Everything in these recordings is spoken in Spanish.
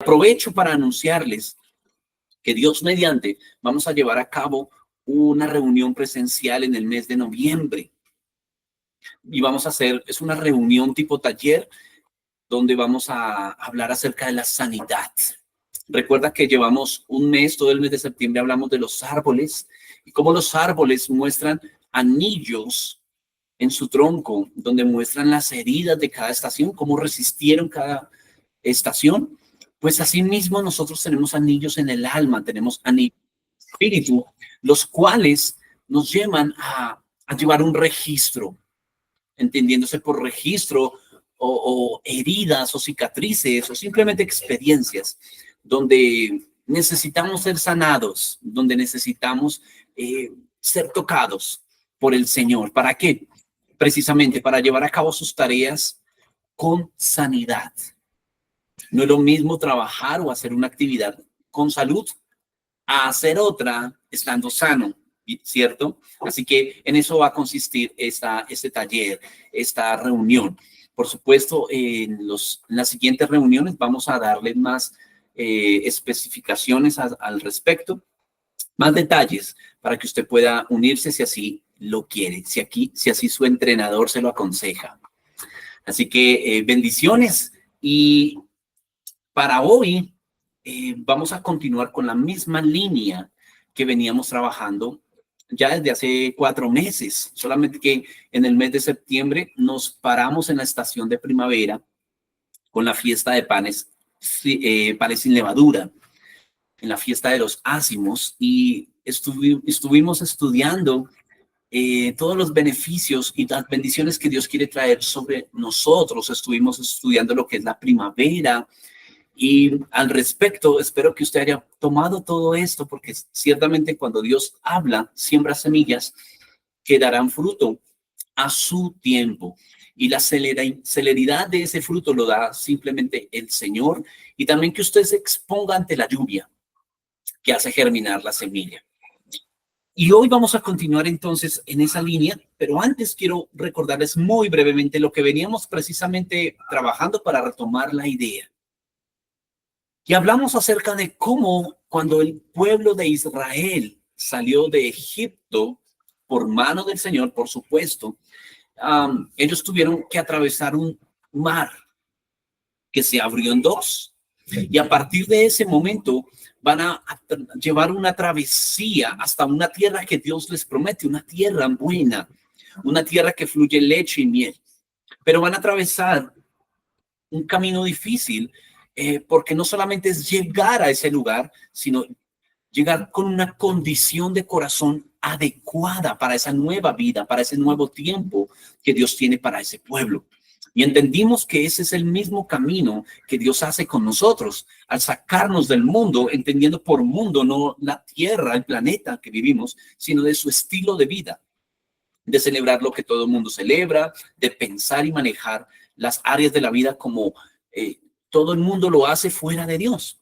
aprovecho para anunciarles que Dios mediante vamos a llevar a cabo una reunión presencial en el mes de noviembre. Y vamos a hacer, es una reunión tipo taller, donde vamos a hablar acerca de la sanidad. Recuerda que llevamos un mes, todo el mes de septiembre hablamos de los árboles y cómo los árboles muestran anillos en su tronco, donde muestran las heridas de cada estación, cómo resistieron cada estación. Pues así mismo nosotros tenemos anillos en el alma, tenemos anillos en el espíritu, los cuales nos llevan a llevar un registro, entendiéndose por registro o heridas o cicatrices o simplemente experiencias donde necesitamos ser sanados, donde necesitamos ser tocados por el Señor. ¿Para qué? Precisamente para llevar a cabo sus tareas con sanidad. No es lo mismo trabajar o hacer una actividad con salud a hacer otra estando sano, ¿cierto? Así que en eso va a consistir este taller, esta reunión. Por supuesto, en las siguientes reuniones vamos a darle más especificaciones al respecto, más detalles para que usted pueda unirse si así lo quiere, si así su entrenador se lo aconseja. Así que bendiciones, y para hoy vamos a continuar con la misma línea que veníamos trabajando ya desde hace 4 meses, solamente que en el mes de septiembre nos paramos en la estación de primavera con la fiesta de panes sin levadura, en la fiesta de los ácimos, y estuvimos estudiando todos los beneficios y las bendiciones que Dios quiere traer sobre nosotros. Estuvimos estudiando lo que es la primavera, y al respecto, espero que usted haya tomado todo esto, porque ciertamente cuando Dios habla, siembra semillas que darán fruto a su tiempo. Y la celeridad de ese fruto lo da simplemente el Señor. Y también que usted se exponga ante la lluvia que hace germinar la semilla. Y hoy vamos a continuar entonces en esa línea, pero antes quiero recordarles muy brevemente lo que veníamos precisamente trabajando para retomar la idea. Y hablamos acerca de cómo cuando el pueblo de Israel salió de Egipto por mano del Señor, por supuesto, ellos tuvieron que atravesar un mar que se abrió en 2. Y a partir de ese momento van a llevar una travesía hasta una tierra que Dios les promete, una tierra buena, una tierra que fluye leche y miel. Pero van a atravesar un camino difícil, porque no solamente es llegar a ese lugar, sino llegar con una condición de corazón adecuada para esa nueva vida, para ese nuevo tiempo que Dios tiene para ese pueblo. Y entendimos que ese es el mismo camino que Dios hace con nosotros al sacarnos del mundo, entendiendo por mundo no la tierra, el planeta que vivimos, sino de su estilo de vida, de celebrar lo que todo el mundo celebra, de pensar y manejar las áreas de la vida como todo el mundo lo hace fuera de Dios,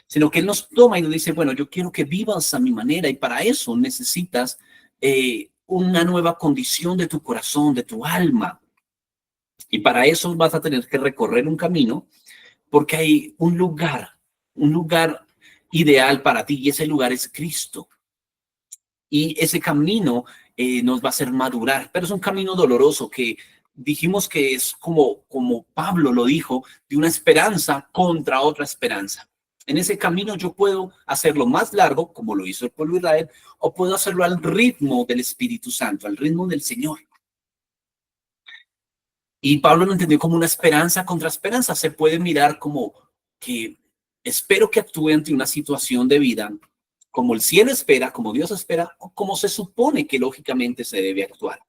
sino que Él nos toma y nos dice, bueno, yo quiero que vivas a mi manera, y para eso necesitas una nueva condición de tu corazón, de tu alma. Y para eso vas a tener que recorrer un camino, porque hay un lugar ideal para ti, y ese lugar es Cristo. Y ese camino nos va a hacer madurar, pero es un camino doloroso que dijimos que es como Pablo lo dijo, de una esperanza contra otra esperanza. En ese camino yo puedo hacerlo más largo, como lo hizo el pueblo de Israel, o puedo hacerlo al ritmo del Espíritu Santo, al ritmo del Señor. Y Pablo lo entendió como una esperanza contra esperanza. Se puede mirar como que espero que actúe ante una situación de vida como el cielo espera, como Dios espera, o como se supone que lógicamente se debe actuar.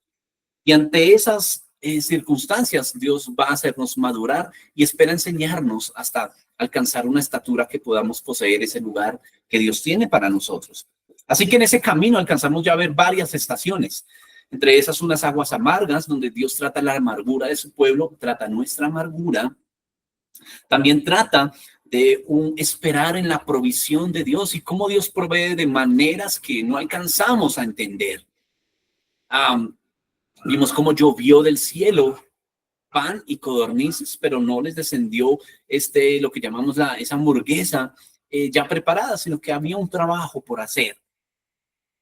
Y ante esas circunstancias, Dios va a hacernos madurar y espera enseñarnos hasta alcanzar una estatura que podamos poseer ese lugar que Dios tiene para nosotros. Así que en ese camino alcanzamos ya a ver varias estaciones. Entre esas unas aguas amargas, donde Dios trata la amargura de su pueblo, trata nuestra amargura. También trata de esperar en la provisión de Dios y cómo Dios provee de maneras que no alcanzamos a entender. Vimos cómo llovió del cielo pan y codornices, pero no les descendió lo que llamamos esa hamburguesa ya preparada, sino que había un trabajo por hacer.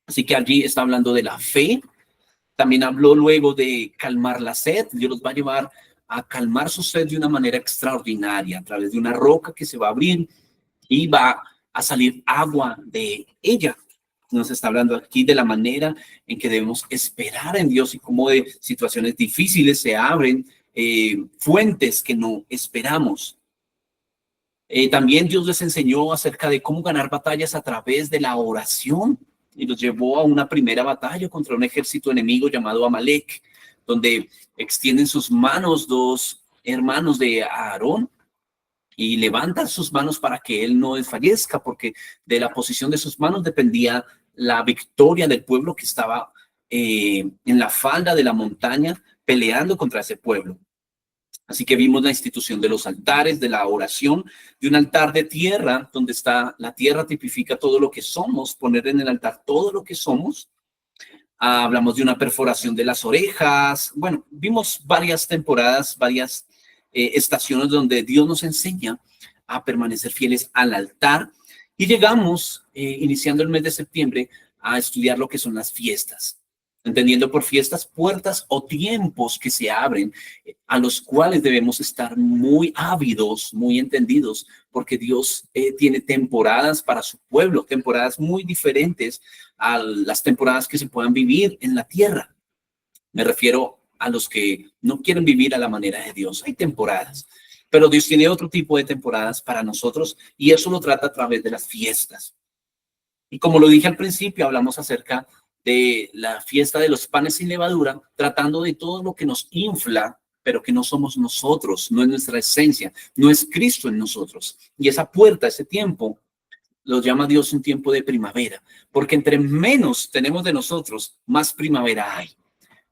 Así que allí está hablando de la fe. También habló luego de calmar la sed. Dios los va a llevar a calmar su sed de una manera extraordinaria, a través de una roca que se va a abrir y va a salir agua de ella. Nos está hablando aquí de la manera en que debemos esperar en Dios y cómo de situaciones difíciles se abren fuentes que no esperamos. También Dios les enseñó acerca de cómo ganar batallas a través de la oración y los llevó a una primera batalla contra un ejército enemigo llamado Amalek, donde extienden sus manos dos hermanos de Aarón y levantan sus manos para que él no desfallezca, porque de la posición de sus manos dependía la victoria del pueblo que estaba en la falda de la montaña peleando contra ese pueblo. Así que vimos la institución de los altares, de la oración, de un altar de tierra, donde está la tierra tipifica todo lo que somos, poner en el altar todo lo que somos. Hablamos de una perforación de las orejas. Bueno, vimos varias temporadas, varias estaciones donde Dios nos enseña a permanecer fieles al altar. Y llegamos, iniciando el mes de septiembre, a estudiar lo que son las fiestas. Entendiendo por fiestas, puertas o tiempos que se abren, a los cuales debemos estar muy ávidos, muy entendidos, porque Dios tiene temporadas para su pueblo, temporadas muy diferentes a las temporadas que se puedan vivir en la tierra. Me refiero a los que no quieren vivir a la manera de Dios. Hay temporadas, pero Dios tiene otro tipo de temporadas para nosotros y eso lo trata a través de las fiestas. Y como lo dije al principio, hablamos acerca de la fiesta de los panes sin levadura, tratando de todo lo que nos infla, pero que no somos nosotros, no es nuestra esencia, no es Cristo en nosotros. Y esa puerta, ese tiempo, lo llama Dios un tiempo de primavera, porque entre menos tenemos de nosotros, más primavera hay.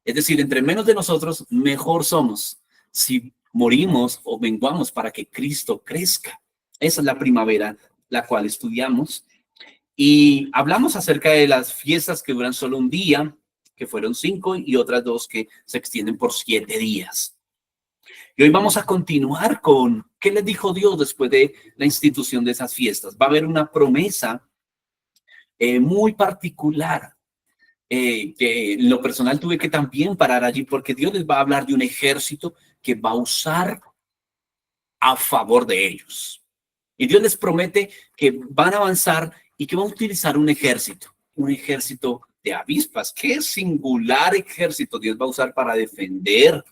Es decir, entre menos de nosotros, mejor somos si morimos o menguamos para que Cristo crezca. Esa es la primavera, la cual estudiamos. Y hablamos acerca de las fiestas que duran solo un día, que fueron 5, y otras 2 que se extienden por 7 días. Y hoy vamos a continuar con qué les dijo Dios después de la institución de esas fiestas. Va a haber una promesa muy particular que en lo personal tuve que también parar allí, porque Dios les va a hablar de un ejército que va a usar a favor de ellos. Y Dios les promete que van a avanzar y que van a utilizar un ejército de avispas. Qué singular ejército Dios va a usar para defender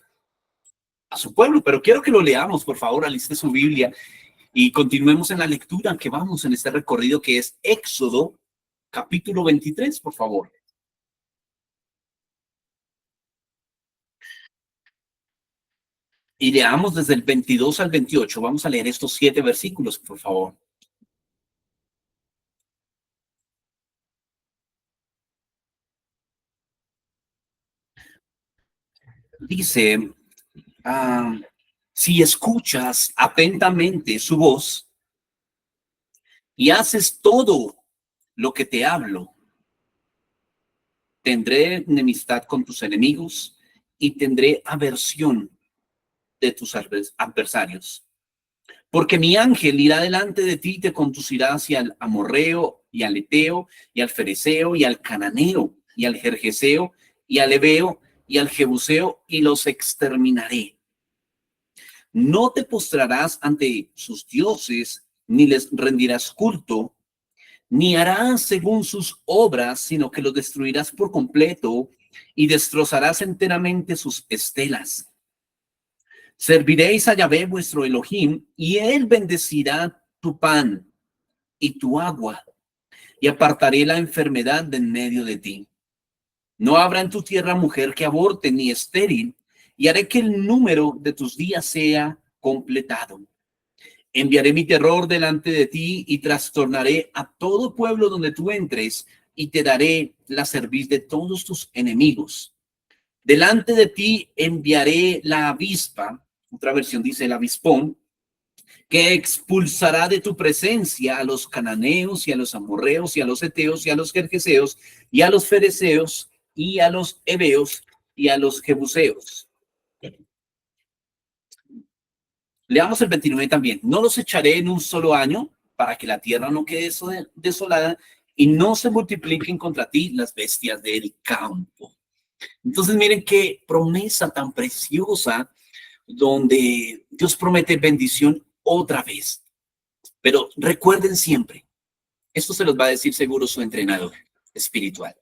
a su pueblo. Pero quiero que lo leamos, por favor, aliste su Biblia y continuemos en la lectura que vamos en este recorrido que es Éxodo, capítulo 23, por favor. Y leamos desde el 22 al 28. Vamos a leer estos 7 versículos, por favor. Dice, si escuchas atentamente su voz y haces todo lo que te hablo, tendré enemistad con tus enemigos y tendré aversión de tus adversarios. Porque mi ángel irá delante de ti y te conducirá hacia el amorreo y al eteo y al fereceo y al cananeo y al jerjeseo y al heveo y al jebuseo y los exterminaré. No te postrarás ante sus dioses, ni les rendirás culto, ni harás según sus obras, sino que los destruirás por completo y destrozarás enteramente sus estelas. Serviréis a Yahvé vuestro Elohim, y él bendecirá tu pan y tu agua, y apartaré la enfermedad de en medio de ti. No habrá en tu tierra mujer que aborte ni estéril, y haré que el número de tus días sea completado. Enviaré mi terror delante de ti y trastornaré a todo pueblo donde tú entres y te daré la cerviz de todos tus enemigos. Delante de ti enviaré la avispa, otra versión dice el avispón, que expulsará de tu presencia a los cananeos y a los amorreos y a los heteos y a los jerjeseos y a los fereceos y a los heveos y a los jebuseos. Leamos el 29 también. No los echaré en un solo año para que la tierra no quede desolada y no se multipliquen contra ti las bestias del campo. Entonces miren qué promesa tan preciosa donde Dios promete bendición otra vez. Pero recuerden siempre, esto se los va a decir seguro su entrenador espiritual.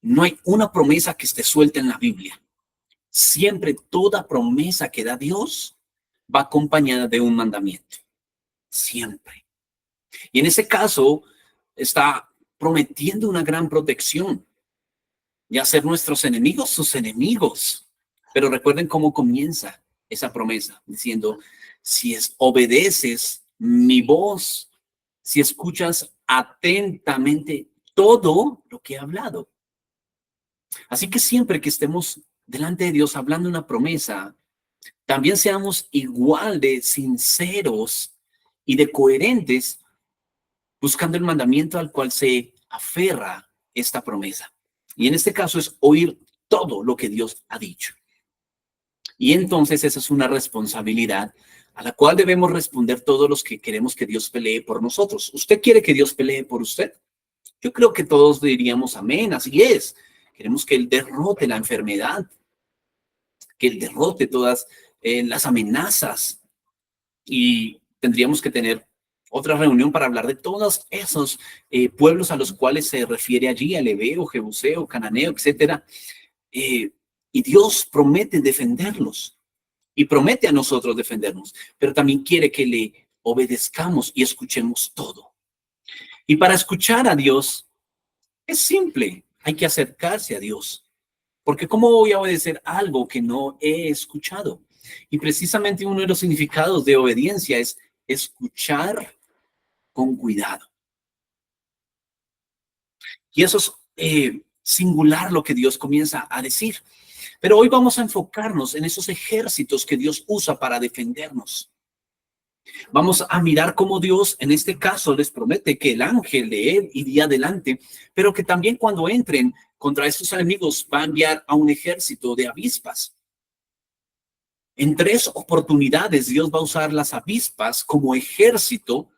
No hay una promesa que esté suelta en la Biblia. Siempre toda promesa que da Dios va acompañada de un mandamiento. Siempre. Y en ese caso está prometiendo una gran protección y hacer nuestros enemigos sus enemigos. Pero recuerden cómo comienza esa promesa, diciendo, si obedeces mi voz, si escuchas atentamente todo lo que he hablado. Así que siempre que estemos delante de Dios hablando una promesa, también seamos igual de sinceros y de coherentes buscando el mandamiento al cual se aferra esta promesa. Y en este caso es oír todo lo que Dios ha dicho. Y entonces esa es una responsabilidad a la cual debemos responder todos los que queremos que Dios pelee por nosotros. ¿Usted quiere que Dios pelee por usted? Yo creo que todos diríamos amén, así es. Queremos que Él derrote la enfermedad, que Él derrote todas las amenazas. Y tendríamos que tener otra reunión para hablar de todos esos pueblos a los cuales se refiere allí, al Ebeo, Jebuseo, Cananeo, etcétera. Y Dios promete defenderlos y promete a nosotros defendernos, pero también quiere que le obedezcamos y escuchemos todo. Y para escuchar a Dios es simple, hay que acercarse a Dios, porque ¿cómo voy a obedecer algo que no he escuchado? Y precisamente uno de los significados de obediencia es escuchar con cuidado. Y eso es singular lo que Dios comienza a decir. Pero hoy vamos a enfocarnos en esos ejércitos que Dios usa para defendernos. Vamos a mirar cómo Dios en este caso les promete que el ángel de él iría adelante, pero que también cuando entren contra estos enemigos va a enviar a un ejército de avispas. En 3 oportunidades Dios va a usar las avispas como ejército,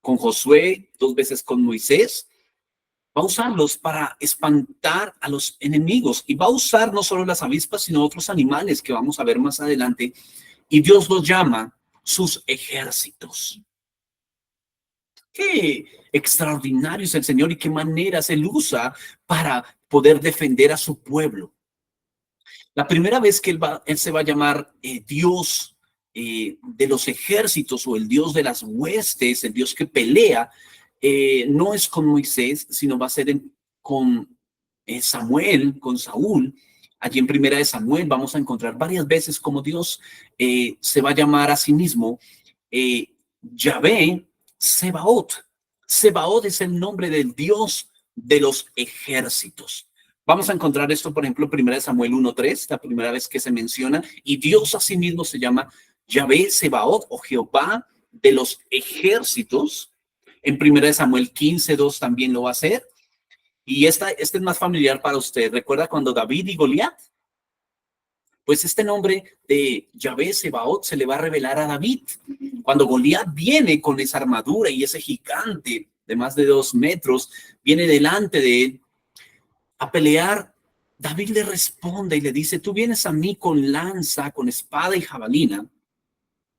con Josué, 2 veces con Moisés. Va a usarlos para espantar a los enemigos y va a usar no solo las avispas, sino otros animales que vamos a ver más adelante. Y Dios los llama sus ejércitos. Qué extraordinario es el Señor y qué maneras Él usa para poder defender a su pueblo. La primera vez que Él se va a llamar Dios de los ejércitos o el Dios de las huestes, el Dios que pelea, no es con Moisés, sino va a ser con Samuel, con Saúl. Allí en Primera de Samuel vamos a encontrar varias veces como Dios se va a llamar a sí mismo Yahvé Sebaot. Sebaot es el nombre del Dios de los ejércitos. Vamos a encontrar esto, por ejemplo, en 1 Samuel 1:3, la primera vez que se menciona, y Dios a sí mismo se llama Yahvé Sebaot o Jehová de los ejércitos. En 1 Samuel 15:2 también lo va a hacer. Y este es más familiar para usted. ¿Recuerda cuando David y Goliat? Pues este nombre de Yahvé Sebaot se le va a revelar a David. Cuando Goliat viene con esa armadura y ese gigante de más de 2 metros, viene delante de él a pelear, David le responde y le dice, tú vienes a mí con lanza, con espada y jabalina,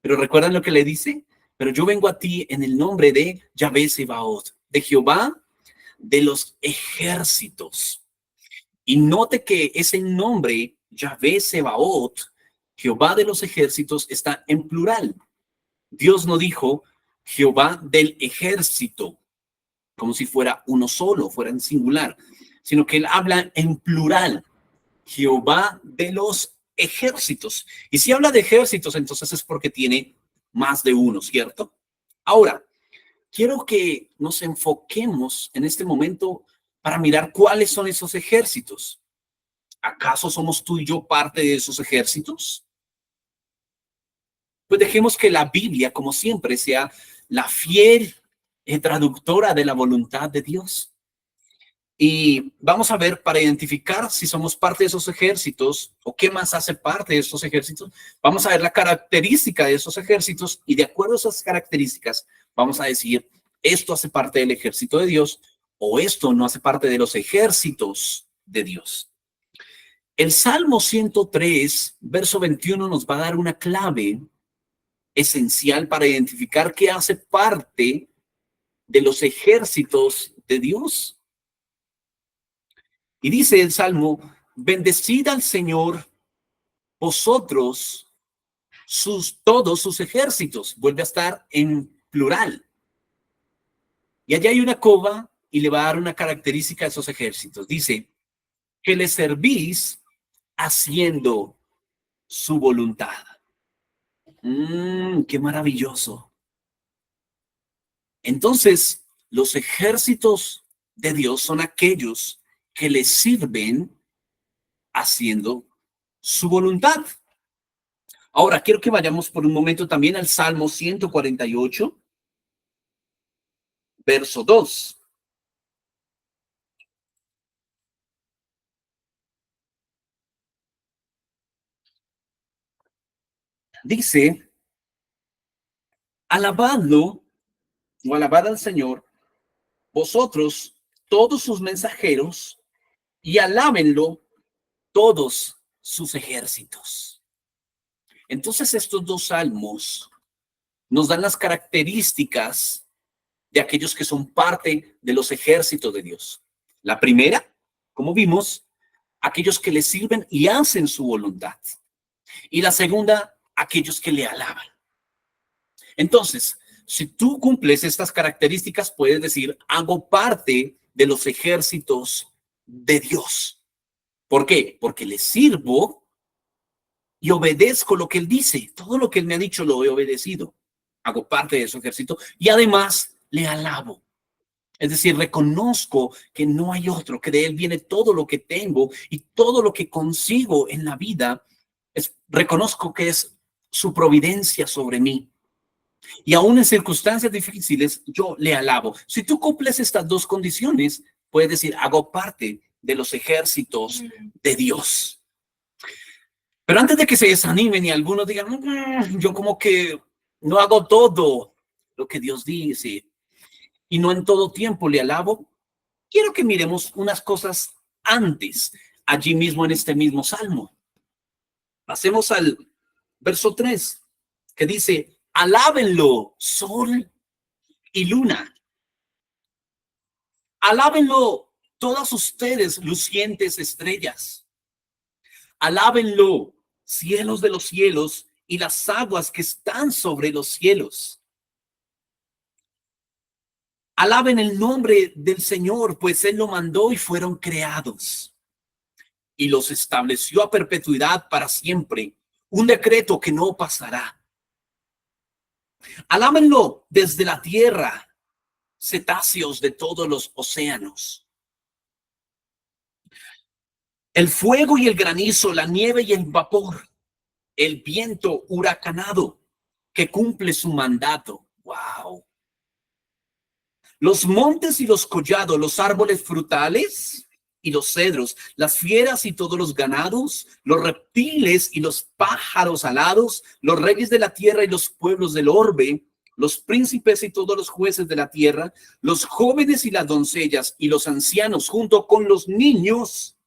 pero ¿recuerdan lo que le dice? Pero yo vengo a ti en el nombre de Yahvé Sebaot, de Jehová de los ejércitos. Y note que ese nombre, Yahvé Sebaot, Jehová de los ejércitos, está en plural. Dios no dijo Jehová del ejército, como si fuera uno solo, fuera en singular, sino que él habla en plural, Jehová de los ejércitos. Y si habla de ejércitos, entonces es porque tiene más de uno, ¿cierto? Ahora, quiero que nos enfoquemos en este momento para mirar cuáles son esos ejércitos. ¿Acaso somos tú y yo parte de esos ejércitos? Pues dejemos que la Biblia, como siempre, sea la fiel traductora de la voluntad de Dios. Y vamos a ver, para identificar si somos parte de esos ejércitos o qué más hace parte de esos ejércitos, vamos a ver la característica de esos ejércitos y de acuerdo a esas características vamos a decir, esto hace parte del ejército de Dios o esto no hace parte de los ejércitos de Dios. El Salmo 103, verso 21 nos va a dar una clave esencial para identificar qué hace parte de los ejércitos de Dios. Y dice el Salmo, bendecid al Señor vosotros, todos sus ejércitos. Vuelve a estar en plural. Y allá hay una coma y le va a dar una característica a esos ejércitos. Dice, que le servís haciendo su voluntad. ¡Qué maravilloso! Entonces, los ejércitos de Dios son aquellos que le sirven haciendo su voluntad. Ahora, quiero que vayamos por un momento también al Salmo 148, verso 2. Dice, alabadlo o alabad al Señor, vosotros, todos sus mensajeros, y alábenlo todos sus ejércitos. Entonces, estos dos salmos nos dan las características de aquellos que son parte de los ejércitos de Dios. La primera, como vimos, aquellos que le sirven y hacen su voluntad. Y la segunda, aquellos que le alaban. Entonces, si tú cumples estas características, puedes decir, hago parte de los ejércitos de Dios. ¿Por qué? Porque le sirvo y obedezco lo que Él dice. Todo lo que Él me ha dicho lo he obedecido. Hago parte de su ejército y además le alabo. Es decir, reconozco que no hay otro, que de Él viene todo lo que tengo y todo lo que consigo en la vida. Reconozco que es su providencia sobre mí. Y aún en circunstancias difíciles, yo le alabo. Si tú cumples estas dos condiciones, puedes decir, hago parte de los ejércitos de Dios. Pero antes de que se desanimen y algunos digan, yo como que no hago todo lo que Dios dice y no en todo tiempo le alabo, quiero que miremos unas cosas antes, allí mismo en este mismo salmo. Pasemos al verso 3, que dice, alábenlo sol y luna. Alábenlo todas ustedes, lucientes estrellas. Alábenlo, cielos de los cielos y las aguas que están sobre los cielos. Alaben el nombre del Señor, pues Él lo mandó y fueron creados. Y los estableció a perpetuidad para siempre. Un decreto que no pasará. Alábenlo desde la tierra, cetáceos de todos los océanos. El fuego y el granizo, la nieve y el vapor, el viento huracanado que cumple su mandato. ¡Wow! Los montes y los collados, los árboles frutales y los cedros, las fieras y todos los ganados, los reptiles y los pájaros alados, los reyes de la tierra y los pueblos del orbe, los príncipes y todos los jueces de la tierra, los jóvenes y las doncellas y los ancianos junto con los niños,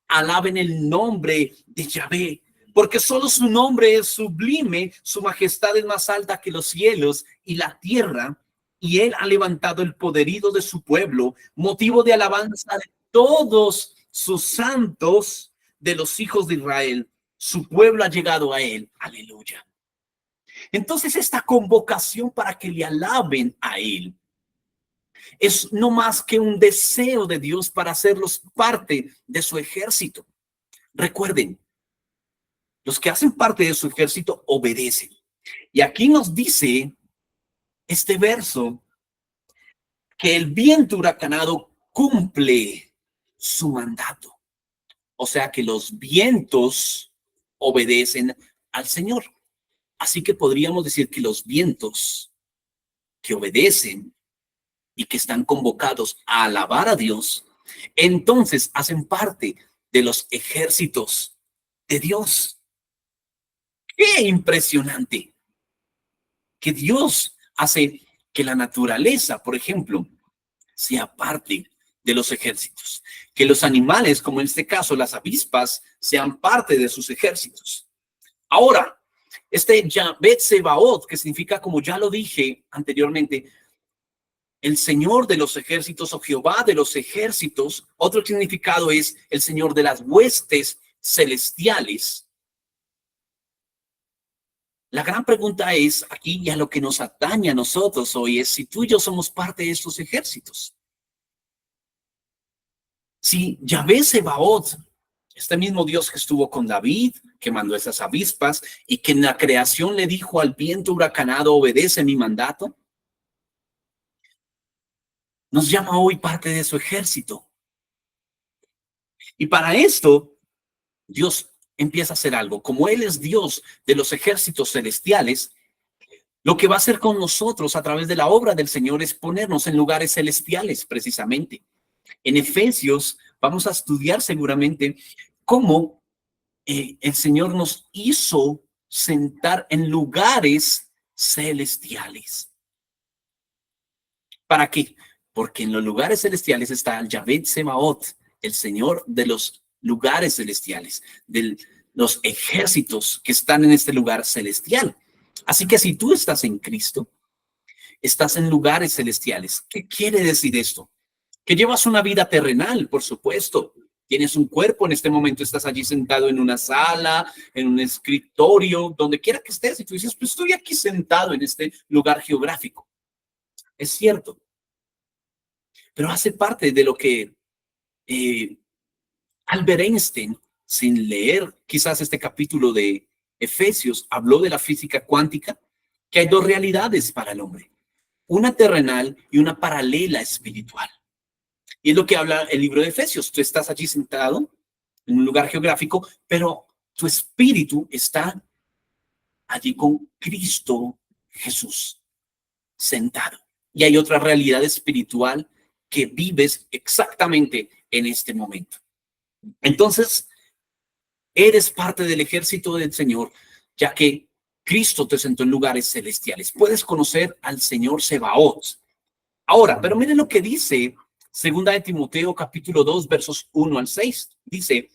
alaben el nombre de Yahvé, porque solo su nombre es sublime, su majestad es más alta que los cielos y la tierra, y Él ha levantado el poderío de su pueblo, motivo de alabanza de todos sus santos, de los hijos de Israel. Su pueblo ha llegado a Él. Aleluya. Entonces esta convocación para que le alaben a Él es no más que un deseo de Dios para hacerlos parte de su ejército. Recuerden, los que hacen parte de su ejército obedecen. Y aquí nos dice este verso que el viento huracanado cumple su mandato. O sea que los vientos obedecen al Señor. Así que podríamos decir que los vientos que obedecen y que están convocados a alabar a Dios entonces hacen parte de los ejércitos de Dios. ¡Qué impresionante! Que Dios hace que la naturaleza, por ejemplo, sea parte de los ejércitos. Que los animales, como en este caso las avispas, sean parte de sus ejércitos. Ahora, este Yahvé Sebaot, que significa, como ya lo dije anteriormente, el Señor de los ejércitos o Jehová de los ejércitos, otro significado es el Señor de las huestes celestiales. La gran pregunta es aquí, y a lo que nos atañe a nosotros hoy, es si tú y yo somos parte de estos ejércitos. Si Yahvé Sebaot, este mismo Dios que estuvo con David, que mandó esas avispas y que en la creación le dijo al viento huracanado, obedece mi mandato, nos llama hoy parte de su ejército. Y para esto, Dios empieza a hacer algo. Como Él es Dios de los ejércitos celestiales, lo que va a hacer con nosotros a través de la obra del Señor es ponernos en lugares celestiales, precisamente. En Efesios vamos a estudiar seguramente cómo el Señor nos hizo sentar en lugares celestiales. ¿Para qué? Porque en los lugares celestiales está el Yahvé Sebaot, el Señor de los lugares celestiales, de los ejércitos que están en este lugar celestial. Así que si tú estás en Cristo, estás en lugares celestiales. ¿Qué quiere decir esto? Que llevas una vida terrenal, por supuesto. Tienes un cuerpo, en este momento estás allí sentado en una sala, en un escritorio, donde quiera que estés, y tú dices, pues estoy aquí sentado en este lugar geográfico. Es cierto, pero hace parte de lo que Albert Einstein, sin leer quizás este capítulo de Efesios, habló de la física cuántica, que hay dos realidades para el hombre, una terrenal y una paralela espiritual. Y es lo que habla el libro de Efesios. Tú estás allí sentado en un lugar geográfico, pero tu espíritu está allí con Cristo Jesús, sentado. Y hay otra realidad espiritual que vives exactamente en este momento. Entonces, eres parte del ejército del Señor, ya que Cristo te sentó en lugares celestiales. Puedes conocer al Señor Sebaot. Ahora, pero miren lo que dice Segunda de Timoteo, capítulo 2, versos 1 al 6. Dice,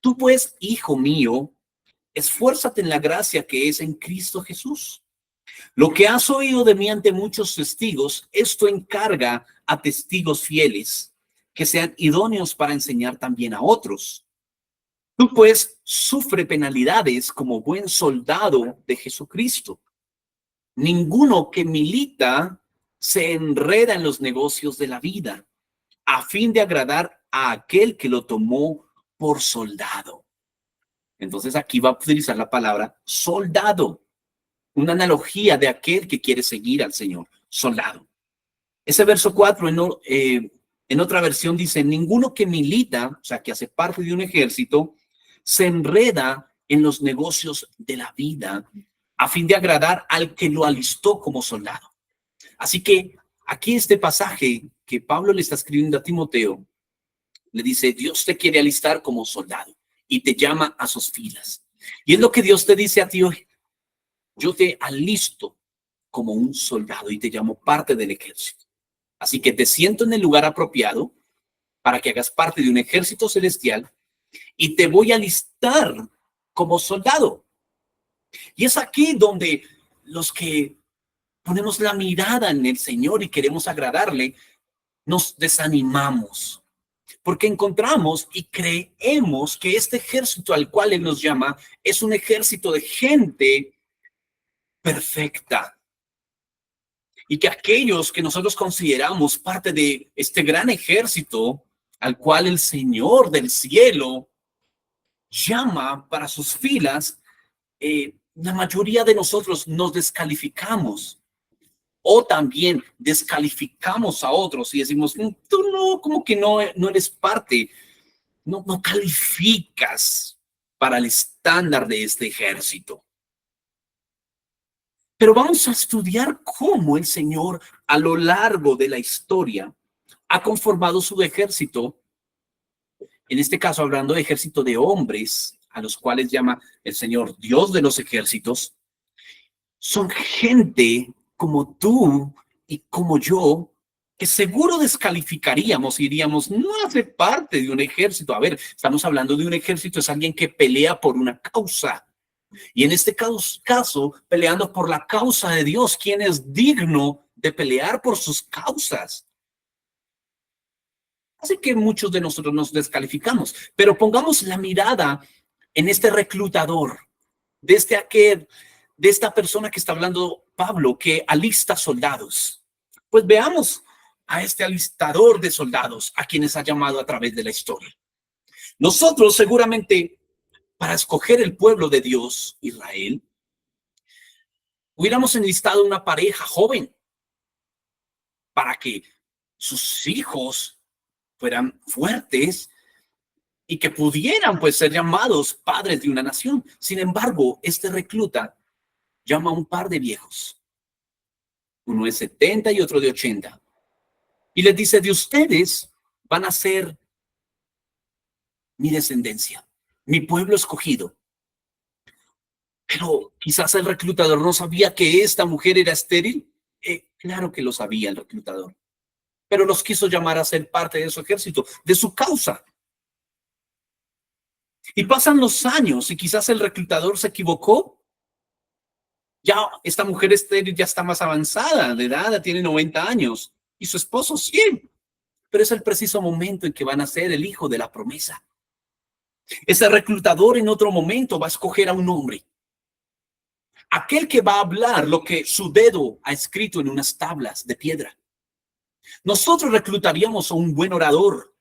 tú pues, hijo mío, esfuérzate en la gracia que es en Cristo Jesús. Lo que has oído de mí ante muchos testigos, esto encarga a testigos fieles que sean idóneos para enseñar también a otros. Tú pues sufre penalidades como buen soldado de Jesucristo. Ninguno que milita se enreda en los negocios de la vida a fin de agradar a aquel que lo tomó por soldado. Entonces aquí va a utilizar la palabra soldado, una analogía de aquel que quiere seguir al Señor, soldado. Ese verso 4 en otra versión dice, ninguno que milita, o sea, que hace parte de un ejército, se enreda en los negocios de la vida a fin de agradar al que lo alistó como soldado. Así que aquí este pasaje que Pablo le está escribiendo a Timoteo, le dice, Dios te quiere alistar como soldado y te llama a sus filas. Y es lo que Dios te dice a ti hoy. Yo te alisto como un soldado y te llamo parte del ejército. Así que te siento en el lugar apropiado para que hagas parte de un ejército celestial y te voy a alistar como soldado. Y es aquí donde los que ponemos la mirada en el Señor y queremos agradarle, nos desanimamos. Porque encontramos y creemos que este ejército al cual Él nos llama es un ejército de gente perfecta. Y que aquellos que nosotros consideramos parte de este gran ejército al cual el Señor del cielo llama para sus filas, la mayoría de nosotros nos descalificamos o también descalificamos a otros y decimos, tú no, como que no eres parte, no calificas para el estándar de este ejército. Pero vamos a estudiar cómo el Señor a lo largo de la historia ha conformado su ejército en este caso hablando de ejército de hombres, a los cuales llama el Señor Dios de los ejércitos, son gente como tú y como yo, que seguro descalificaríamos y diríamos, no hace parte de un ejército. A ver, estamos hablando de un ejército, es alguien que pelea por una causa. Y en este caso, peleando por la causa de Dios, ¿quién es digno de pelear por sus causas? Así que muchos de nosotros nos descalificamos, pero pongamos la mirada en este reclutador, de esta persona que está hablando Pablo, que alista soldados. Pues veamos a este alistador de soldados, a quienes ha llamado a través de la historia. Nosotros seguramente, para escoger el pueblo de Dios, Israel, hubiéramos enlistado una pareja joven para que sus hijos fueran fuertes y que pudieran pues ser llamados padres de una nación. Sin embargo, este recluta llama a un par de viejos, uno de 70 y otro de 80, y les dice, de ustedes van a ser mi descendencia, mi pueblo escogido. Pero quizás el reclutador no sabía que esta mujer era estéril. Claro que lo sabía el reclutador, pero los quiso llamar a ser parte de su ejército, de su causa. Y pasan los años y quizás el reclutador se equivocó. Ya esta mujer estéril ya está más avanzada de edad, tiene 90 años y su esposo 100. Pero es el preciso momento en que van a ser el hijo de la promesa. Ese reclutador en otro momento va a escoger a un hombre, aquel que va a hablar lo que su dedo ha escrito en unas tablas de piedra. Nosotros reclutaríamos a un buen orador,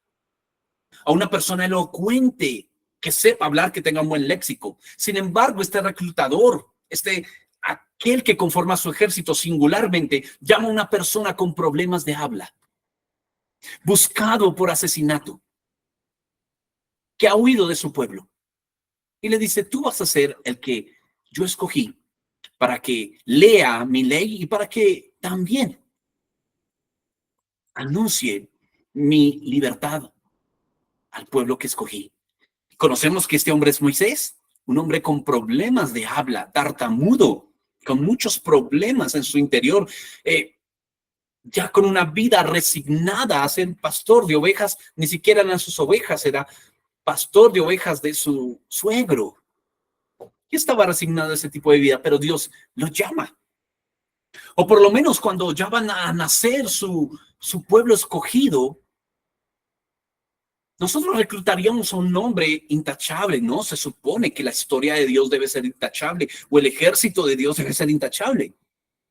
a una persona elocuente, que sepa hablar, que tenga un buen léxico. Sin embargo, este reclutador, aquel que conforma su ejército singularmente, llama a una persona con problemas de habla, buscado por asesinato, que ha huido de su pueblo. Y le dice, tú vas a ser el que yo escogí para que lea mi ley y para que también anuncie mi libertad al pueblo que escogí. Conocemos que este hombre es Moisés, un hombre con problemas de habla, tartamudo, con muchos problemas en su interior, ya con una vida resignada a ser pastor de ovejas, ni siquiera eran sus ovejas, era pastor de ovejas de su suegro. Y estaba resignado a ese tipo de vida, pero Dios lo llama. O por lo menos cuando ya van a nacer su pueblo escogido, nosotros reclutaríamos a un hombre intachable, ¿no? Se supone que la historia de Dios debe ser intachable o el ejército de Dios debe ser intachable.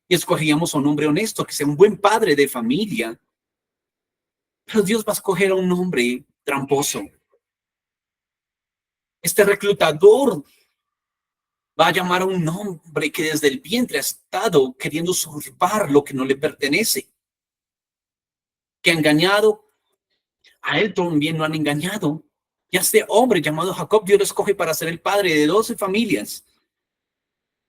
Y escogeríamos a un hombre honesto, que sea un buen padre de familia. Pero Dios va a escoger a un hombre tramposo. Este reclutador va a llamar a un hombre que desde el vientre ha estado queriendo usurpar lo que no le pertenece, que ha engañado, a él también lo han engañado. Y a este hombre llamado Jacob, Dios lo escoge para ser el padre de 12 familias,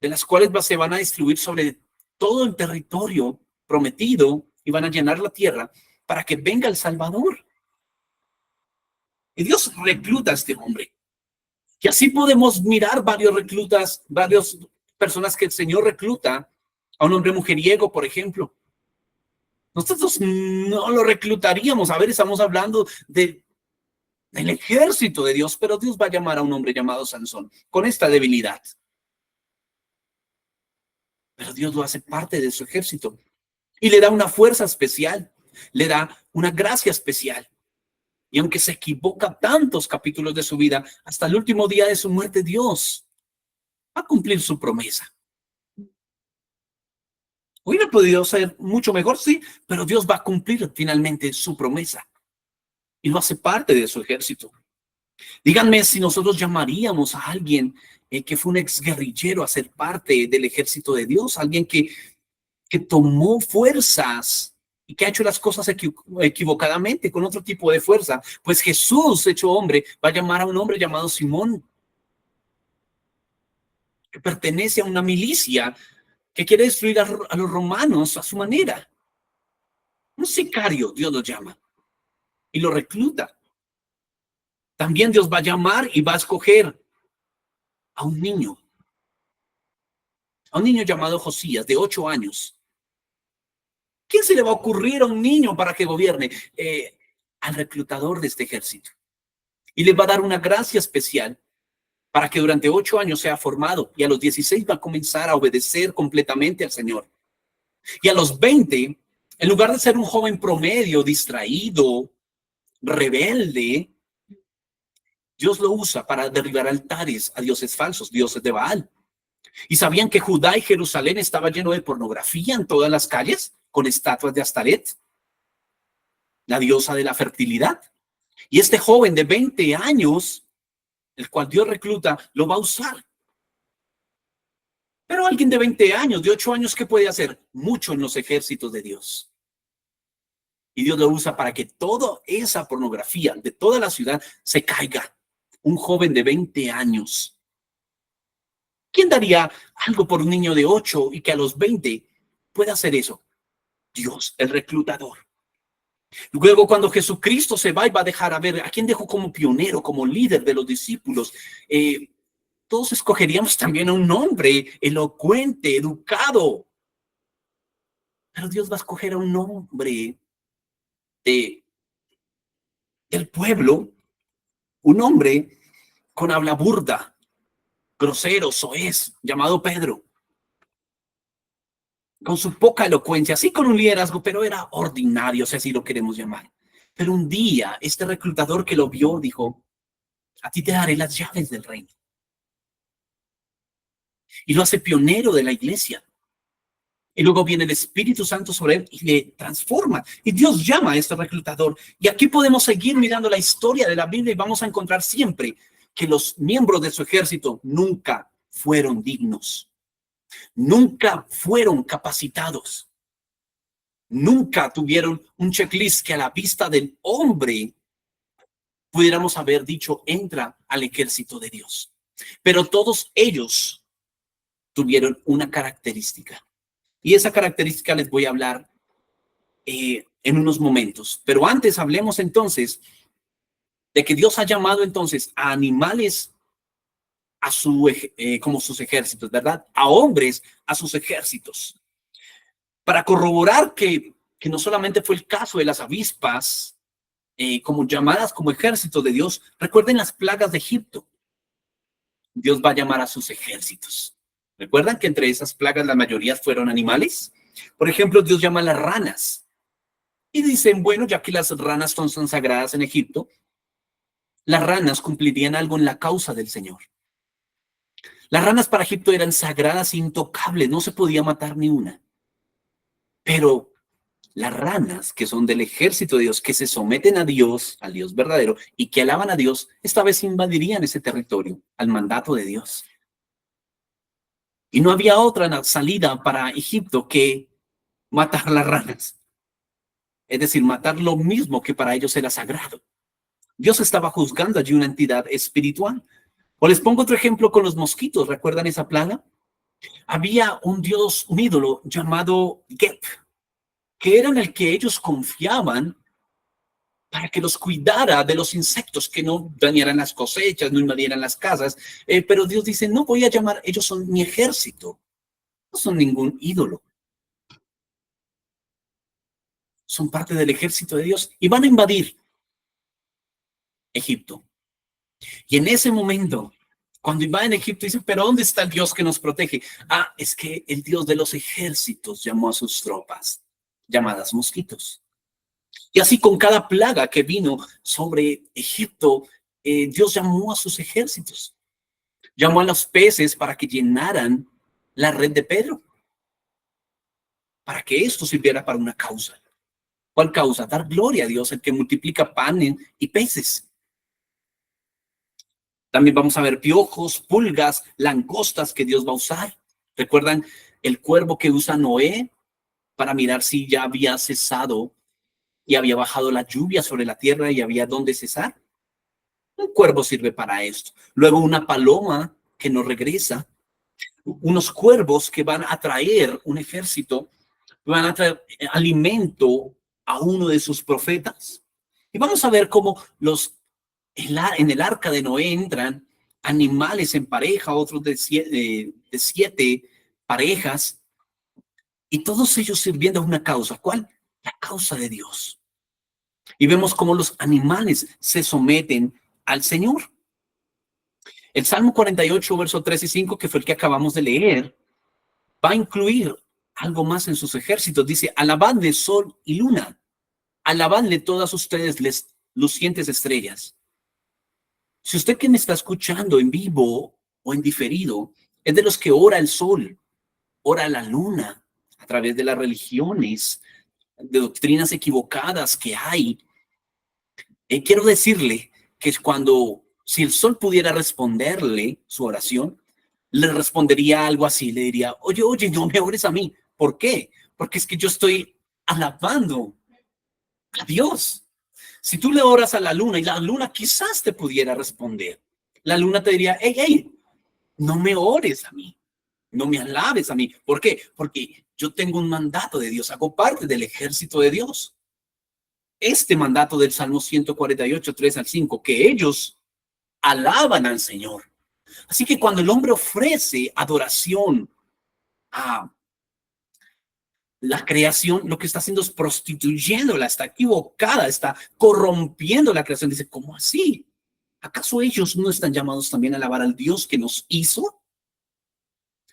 de las cuales se van a distribuir sobre todo el territorio prometido y van a llenar la tierra para que venga el Salvador. Y Dios recluta a este hombre. Y así podemos mirar varios reclutas, varias personas que el Señor recluta, a un hombre mujeriego, por ejemplo. Nosotros no lo reclutaríamos. A ver, estamos hablando del ejército de Dios, pero Dios va a llamar a un hombre llamado Sansón con esta debilidad. Pero Dios lo hace parte de su ejército y le da una fuerza especial, le da una gracia especial. Y aunque se equivoca tantos capítulos de su vida, hasta el último día de su muerte, Dios va a cumplir su promesa. Hubiera podido ser mucho mejor, sí, pero Dios va a cumplir finalmente su promesa y lo hace parte de su ejército. Díganme si nosotros llamaríamos a alguien que fue un exguerrillero a ser parte del ejército de Dios, alguien que tomó fuerzas y que ha hecho las cosas equivocadamente con otro tipo de fuerza. Pues Jesús, hecho hombre, va a llamar a un hombre llamado Simón, que pertenece a una milicia que quiere destruir a los romanos a su manera. Un sicario, Dios lo llama y lo recluta. También Dios va a llamar y va a escoger a un niño llamado Josías, de 8 años. ¿Quién se le va a ocurrir a un niño para que gobierne? Al reclutador de este ejército. Y le va a dar una gracia especial para que durante 8 años sea formado, y a los 16 va a comenzar a obedecer completamente al Señor. Y a los 20, en lugar de ser un joven promedio, distraído, rebelde, Dios lo usa para derribar altares a dioses falsos, dioses de Baal. ¿Y sabían que Judá y Jerusalén estaba lleno de pornografía en todas las calles, con estatuas de Astaret, la diosa de la fertilidad? Y este joven de 20 años, el cual Dios recluta, lo va a usar. Pero alguien de 20 años, de 8 años, ¿qué puede hacer? Mucho en los ejércitos de Dios. Y Dios lo usa para que toda esa pornografía de toda la ciudad se caiga. Un joven de 20 años. ¿Quién daría algo por un niño de 8 y que a los 20 pueda hacer eso? Dios, el reclutador. Luego, cuando Jesucristo se va y va a dejar, a ver, ¿a quién dejó como pionero, como líder de los discípulos? Todos escogeríamos también a un hombre elocuente, educado. Pero Dios va a escoger a un hombre del pueblo, un hombre con habla burda, grosero, soez, llamado Pedro, con su poca elocuencia, sí con un liderazgo, pero era ordinario, si así lo queremos llamar. Pero un día, este reclutador que lo vio dijo, a ti te daré las llaves del reino. Y lo hace pionero de la iglesia. Y luego viene el Espíritu Santo sobre él y le transforma. Y Dios llama a este reclutador. Y aquí podemos seguir mirando la historia de la Biblia y vamos a encontrar siempre que los miembros de su ejército nunca fueron dignos. Nunca fueron capacitados. Nunca tuvieron un checklist que a la vista del hombre pudiéramos haber dicho, entra al ejército de Dios. Pero todos ellos tuvieron una característica. Y esa característica les voy a hablar en unos momentos. Pero antes hablemos entonces de que Dios ha llamado entonces a animales como sus ejércitos, ¿verdad? A hombres a sus ejércitos. Para corroborar que no solamente fue el caso de las avispas, como llamadas como ejércitos de Dios, recuerden las plagas de Egipto. Dios va a llamar a sus ejércitos. ¿Recuerdan que entre esas plagas la mayoría fueron animales? Por ejemplo, Dios llama a las ranas. Y dicen, bueno, ya que las ranas son sagradas en Egipto, las ranas cumplirían algo en la causa del Señor. Las ranas para Egipto eran sagradas e intocables, no se podía matar ni una. Pero las ranas, que son del ejército de Dios, que se someten a Dios, al Dios verdadero, y que alaban a Dios, esta vez invadirían ese territorio, al mandato de Dios. Y no había otra salida para Egipto que matar las ranas. Es decir, matar lo mismo que para ellos era sagrado. Dios estaba juzgando allí una entidad espiritual. O les pongo otro ejemplo con los mosquitos. ¿Recuerdan esa plaga? Había un dios, un ídolo llamado Geb, que era en el que ellos confiaban para que los cuidara de los insectos, que no dañaran las cosechas, no invadieran las casas. Pero Dios dice, no voy a llamar, ellos son mi ejército, no son ningún ídolo. Son parte del ejército de Dios y van a invadir Egipto. Y en ese momento, cuando invaden Egipto, dicen, pero ¿dónde está el Dios que nos protege? Ah, es que el Dios de los ejércitos llamó a sus tropas, llamadas mosquitos. Y así con cada plaga que vino sobre Egipto, Dios llamó a sus ejércitos. Llamó a los peces para que llenaran la red de Pedro, para que esto sirviera para una causa. ¿Cuál causa? Dar gloria a Dios, el que multiplica pan y peces. También vamos a ver piojos, pulgas, langostas que Dios va a usar. ¿Recuerdan el cuervo que usa Noé para mirar si ya había cesado y había bajado la lluvia sobre la tierra y había dónde cesar? Un cuervo sirve para esto. Luego una paloma que no regresa. Unos cuervos que van a traer un ejército, van a traer alimento a uno de sus profetas. Y vamos a ver cómo los En el arca de Noé entran animales en pareja, otros de 7 parejas, y todos ellos sirviendo a una causa. ¿Cuál? La causa de Dios. Y vemos cómo los animales se someten al Señor. El Salmo 48, verso 3 y 5, que fue el que acabamos de leer, va a incluir algo más en sus ejércitos. Dice, alabadle sol y luna, alabadle todas ustedes lucientes estrellas. Si usted que me está escuchando en vivo o en diferido es de los que ora el sol, ora la luna, a través de las religiones, de doctrinas equivocadas que hay, quiero decirle que si el sol pudiera responderle su oración, le respondería algo así, le diría, oye, no me ores a mí. ¿Por qué? Porque es que yo estoy alabando a Dios. Si tú le oras a la luna y la luna quizás te pudiera responder, la luna te diría, hey, no me ores a mí, no me alabes a mí. ¿Por qué? Porque yo tengo un mandato de Dios, hago parte del ejército de Dios. Este mandato del Salmo 148, 3 al 5, que ellos alaban al Señor. Así que cuando el hombre ofrece adoración a la creación, lo que está haciendo es prostituyéndola, está equivocada, está corrompiendo la creación. Dice, ¿cómo así? ¿Acaso ellos no están llamados también a alabar al Dios que nos hizo?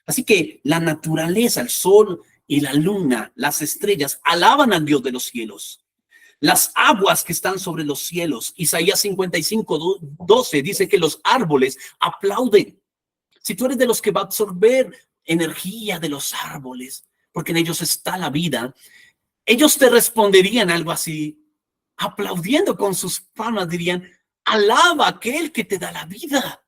Así que la naturaleza, el sol y la luna, las estrellas, alaban al Dios de los cielos. Las aguas que están sobre los cielos. Isaías 55, 12 dice que los árboles aplauden. Si tú eres de los que va a absorber energía de los árboles, porque en ellos está la vida, ellos te responderían algo así, aplaudiendo con sus palmas, dirían, alaba a aquel que te da la vida.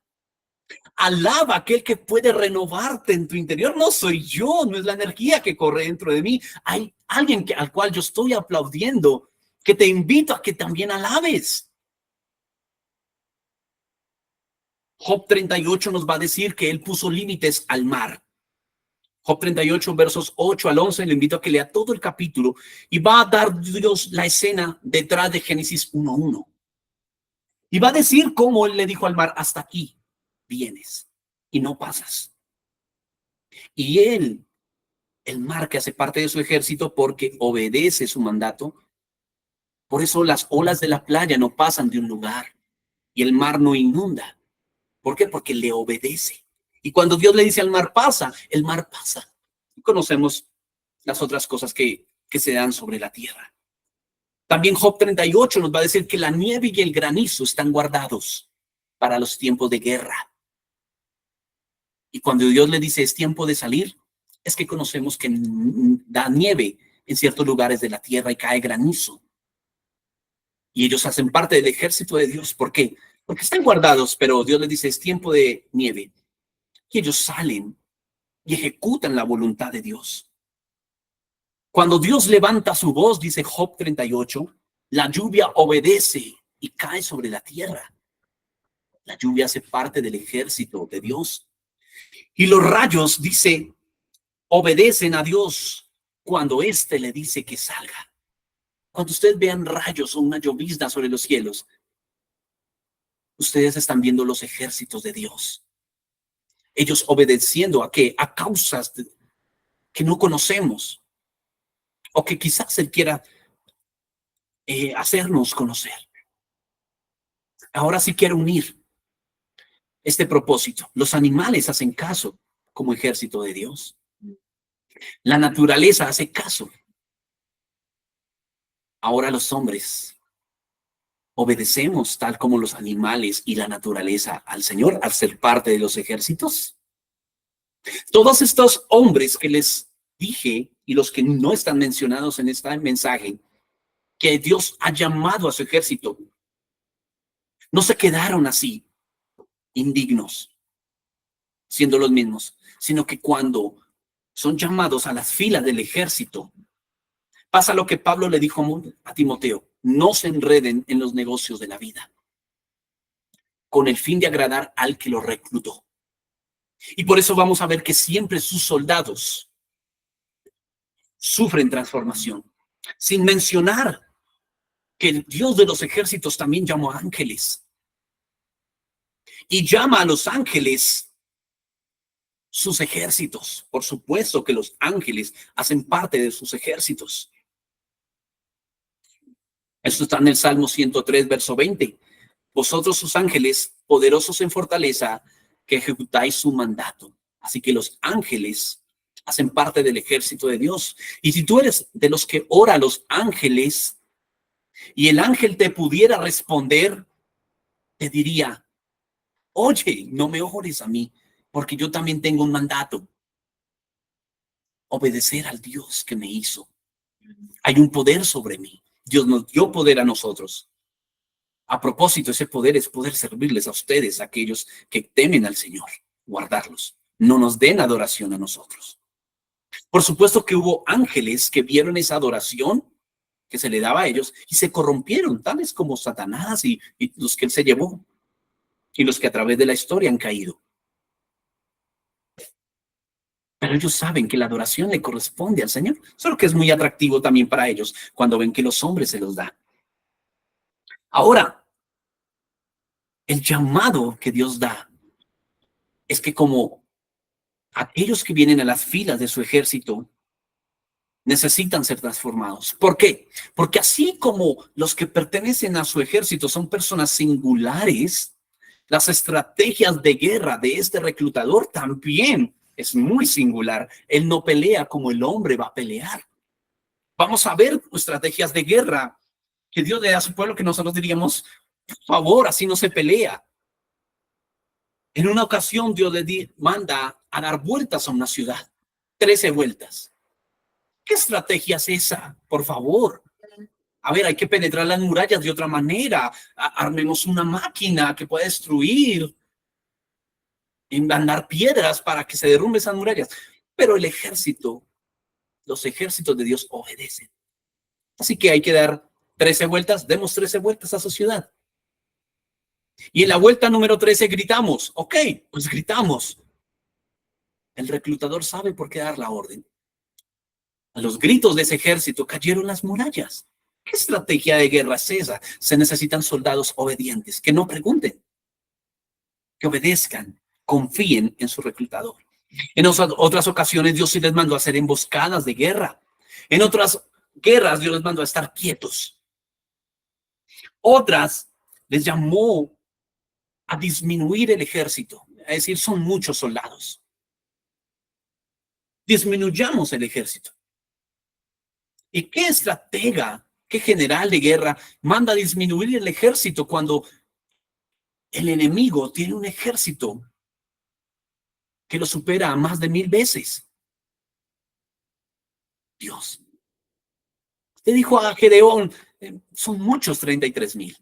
Alaba a aquel que puede renovarte en tu interior. No soy yo, no es la energía que corre dentro de mí. Hay alguien al cual yo estoy aplaudiendo, que te invito a que también alabes. Job 38 nos va a decir que él puso límites al mar. Job 38, versos 8 al 11, le invito a que lea todo el capítulo y va a dar Dios la escena detrás de Génesis 1:1. Y va a decir cómo él le dijo al mar, hasta aquí vienes y no pasas. Y el mar que hace parte de su ejército porque obedece su mandato. Por eso las olas de la playa no pasan de un lugar y el mar no inunda. ¿Por qué? Porque le obedece. Y cuando Dios le dice al mar pasa, el mar pasa. Y conocemos las otras cosas que se dan sobre la tierra. También Job 38 nos va a decir que la nieve y el granizo están guardados para los tiempos de guerra. Y cuando Dios le dice es tiempo de salir, es que conocemos que da nieve en ciertos lugares de la tierra y cae granizo. Y ellos hacen parte del ejército de Dios. ¿Por qué? Porque están guardados, pero Dios les dice es tiempo de nieve. Y ellos salen y ejecutan la voluntad de Dios. Cuando Dios levanta su voz, dice Job 38, la lluvia obedece y cae sobre la tierra. La lluvia hace parte del ejército de Dios. Y los rayos, dice, obedecen a Dios cuando éste le dice que salga. Cuando ustedes vean rayos o una llovizna sobre los cielos, ustedes están viendo los ejércitos de Dios. Ellos obedeciendo a qué? A causas que no conocemos o que quizás Él quiera hacernos conocer. Ahora sí quiero unir este propósito. Los animales hacen caso como ejército de Dios. La naturaleza hace caso. Ahora los hombres obedecemos tal como los animales y la naturaleza al Señor al ser parte de los ejércitos. Todos estos hombres que les dije y los que no están mencionados en este mensaje, que Dios ha llamado a su ejército, no se quedaron así, indignos, siendo los mismos, sino que cuando son llamados a las filas del ejército, pasa lo que Pablo le dijo a Timoteo, no se enreden en los negocios de la vida, con el fin de agradar al que lo reclutó. Y por eso vamos a ver que siempre sus soldados sufren transformación, sin mencionar que el Dios de los ejércitos también llamó a ángeles. y llama a los ángeles sus ejércitos. Por supuesto que los ángeles hacen parte de sus ejércitos. Esto está en el Salmo 103, verso 20. Vosotros sus ángeles, poderosos en fortaleza, que ejecutáis su mandato. Así que los ángeles hacen parte del ejército de Dios. Y si tú eres de los que ora a los ángeles y el ángel te pudiera responder, te diría, oye, no me ores a mí, porque yo también tengo un mandato. Obedecer al Dios que me hizo. Hay un poder sobre mí. Dios nos dio poder a nosotros. A propósito, ese poder es poder servirles a ustedes, a aquellos que temen al Señor, guardarlos. No nos den adoración a nosotros. Por supuesto que hubo ángeles que vieron esa adoración que se le daba a ellos y se corrompieron, tales como Satanás y los que él se llevó y los que a través de la historia han caído. Pero ellos saben que la adoración le corresponde al Señor, solo que es muy atractivo también para ellos cuando ven que los hombres se los dan. Ahora, el llamado que Dios da es que como aquellos que vienen a las filas de su ejército necesitan ser transformados. ¿Por qué? Porque así como los que pertenecen a su ejército son personas singulares, las estrategias de guerra de este reclutador también es muy singular. Él no pelea como el hombre va a pelear. Vamos a ver estrategias de guerra que Dios le da a su pueblo que nosotros diríamos, por favor, así no se pelea. En una ocasión Dios le manda a dar vueltas a una ciudad, 13 vueltas. ¿Qué estrategia es esa? Por favor. A ver, hay que penetrar las murallas de otra manera. Armemos una máquina que pueda destruir, mandar piedras para que se derrumbe esas murallas. Pero el ejército, los ejércitos de Dios obedecen. Así que hay que dar 13 vueltas, demos 13 vueltas a su ciudad. Y en la vuelta número 13 gritamos, ok, pues gritamos. El reclutador sabe por qué dar la orden. A los gritos de ese ejército cayeron las murallas. ¿Qué estrategia de guerra es esa? Se necesitan soldados obedientes, que no pregunten, que obedezcan, confíen en su reclutador. En otras ocasiones Dios sí les mandó a hacer emboscadas de guerra. En otras guerras Dios les mandó a estar quietos. Otras les llamó a disminuir el ejército, es decir, son muchos soldados. Disminuyamos el ejército. ¿Y qué estratega, qué general de guerra manda a disminuir el ejército cuando el enemigo tiene un ejército que lo supera a más de 1000 veces? Dios. Usted dijo a Gedeón, son muchos 33,000.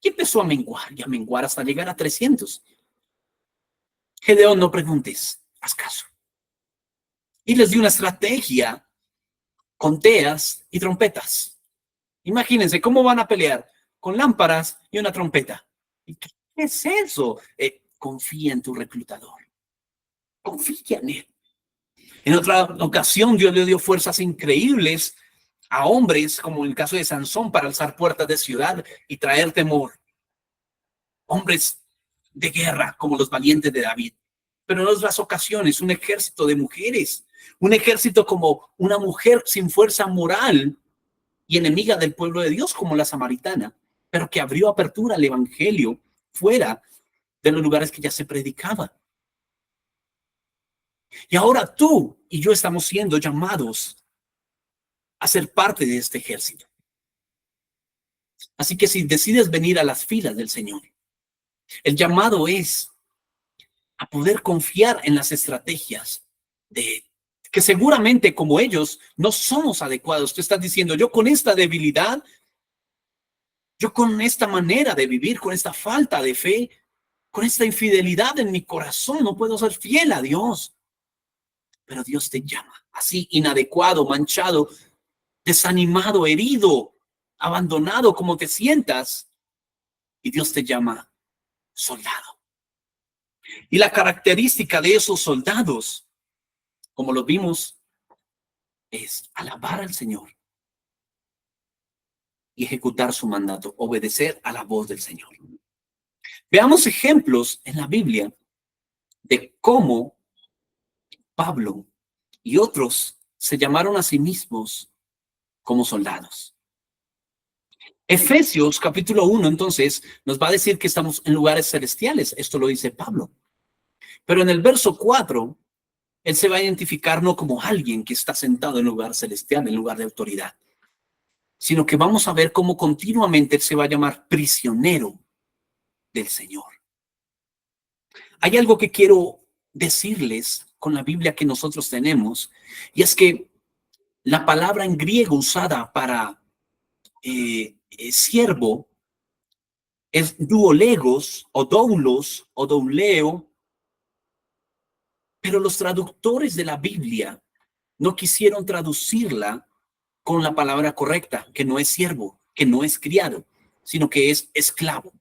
Y empezó a menguar y a menguar hasta llegar a 300. Gedeón, no preguntes, haz caso. Y les dio una estrategia con teas y trompetas. Imagínense cómo van a pelear con lámparas y una trompeta. ¿Y qué es eso? Confía en tu reclutador. Confía en él. En otra ocasión, Dios le dio fuerzas increíbles a hombres, como en el caso de Sansón, para alzar puertas de ciudad y traer temor. Hombres de guerra, como los valientes de David. Pero en otras ocasiones, un ejército de mujeres, un ejército como una mujer sin fuerza moral y enemiga del pueblo de Dios, como la samaritana, pero que abrió apertura al evangelio fuera de los lugares que ya se predicaba. Y ahora tú y yo estamos siendo llamados a ser parte de este ejército. Así que si decides venir a las filas del Señor, el llamado es a poder confiar en las estrategias de que seguramente como ellos no somos adecuados. Tú estás diciendo, yo con esta debilidad, yo con esta manera de vivir, con esta falta de fe, con esta infidelidad en mi corazón, no puedo ser fiel a Dios. Pero Dios te llama así, inadecuado, manchado, desanimado, herido, abandonado, como te sientas. Y Dios te llama soldado. Y la característica de esos soldados, como lo vimos, es alabar al Señor y ejecutar su mandato, obedecer a la voz del Señor. Veamos ejemplos en la Biblia de cómo Pablo y otros se llamaron a sí mismos como soldados. Efesios capítulo 1, entonces, nos va a decir que estamos en lugares celestiales. Esto lo dice Pablo. Pero en el verso 4, él se va a identificar no como alguien que está sentado en lugar celestial, en lugar de autoridad, sino que vamos a ver cómo continuamente él se va a llamar prisionero del Señor. Hay algo que quiero decirles con la Biblia que nosotros tenemos, y es que la palabra en griego usada para siervo es duolegos o doulos o douleo, pero los traductores de la Biblia no quisieron traducirla con la palabra correcta, que no es siervo, que no es criado, sino que es esclavo.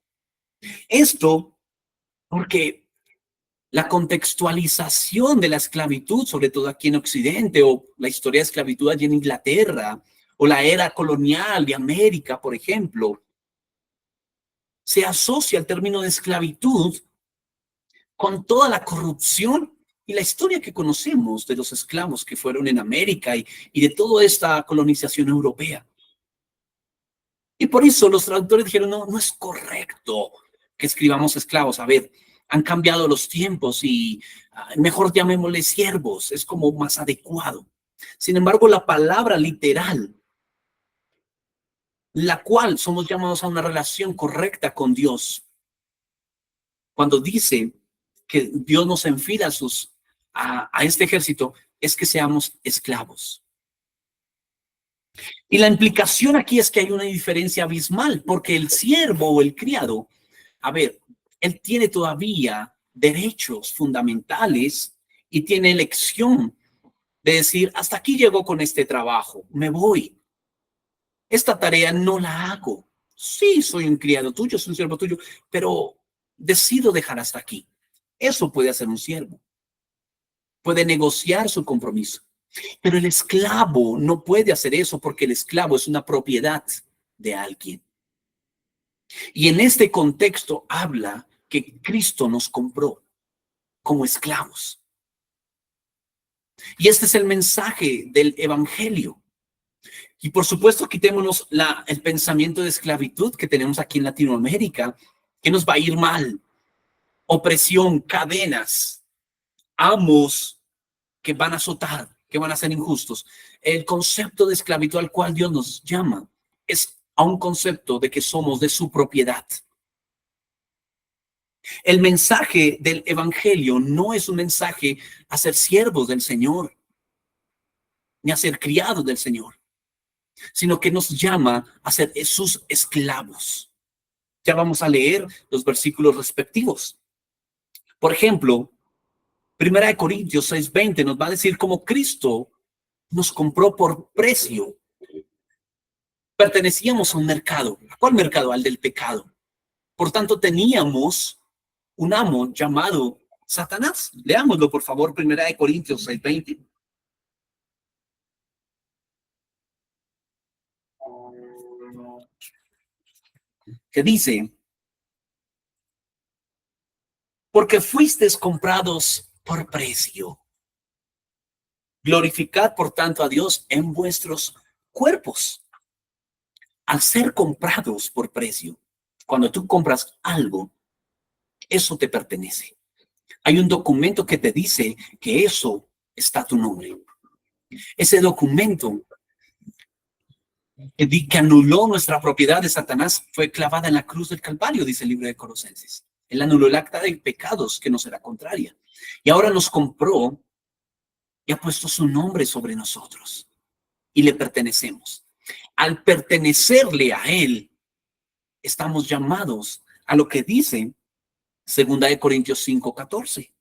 Esto porque la contextualización de la esclavitud, sobre todo aquí en Occidente, o la historia de esclavitud allí en Inglaterra, o la era colonial de América, por ejemplo, se asocia el término de esclavitud con toda la corrupción y la historia que conocemos de los esclavos que fueron en América y de toda esta colonización europea. Y por eso los traductores dijeron, no, no es correcto que escribamos esclavos. A ver, han cambiado los tiempos y mejor llamémosle siervos, es como más adecuado. Sin embargo, la palabra literal, la cual somos llamados a una relación correcta con Dios, cuando dice que Dios nos enfila a este ejército, es que seamos esclavos. Y la implicación aquí es que hay una diferencia abismal, porque el siervo o el criado, a ver, él tiene todavía derechos fundamentales y tiene elección de decir, hasta aquí llego con este trabajo, me voy. Esta tarea no la hago. Sí, soy un criado tuyo, soy un siervo tuyo, pero decido dejar hasta aquí. Eso puede hacer un siervo. Puede negociar su compromiso. Pero el esclavo no puede hacer eso porque el esclavo es una propiedad de alguien. Y en este contexto habla que Cristo nos compró como esclavos. Y este es el mensaje del evangelio. Y por supuesto, quitémonos el pensamiento de esclavitud que tenemos aquí en Latinoamérica, que nos va a ir mal. Opresión, cadenas, amos que van a azotar, que van a ser injustos. El concepto de esclavitud al cual Dios nos llama es a un concepto de que somos de su propiedad. El mensaje del evangelio no es un mensaje a ser siervos del Señor, ni a ser criados del Señor, sino que nos llama a ser sus esclavos. Ya vamos a leer los versículos respectivos. Por ejemplo, 1 Corintios 6:20 nos va a decir cómo Cristo nos compró por precio. Pertenecíamos a un mercado. ¿A cuál mercado? Al del pecado. Por tanto, teníamos un amo llamado Satanás. Leámoslo, por favor, 1 Corintios 6:20. Que dice, porque fuisteis comprados por precio. Glorificad, por tanto, a Dios en vuestros cuerpos. Al ser comprados por precio, cuando tú compras algo, eso te pertenece. Hay un documento que te dice que eso está a tu nombre. Ese documento que anuló nuestra propiedad de Satanás fue clavada en la cruz del Calvario, dice el libro de Colosenses. Él anuló el acta de pecados que nos era contraria. Y ahora nos compró y ha puesto su nombre sobre nosotros. Y le pertenecemos. Al pertenecerle a Él, estamos llamados a lo que dice 2 Corintios 5:14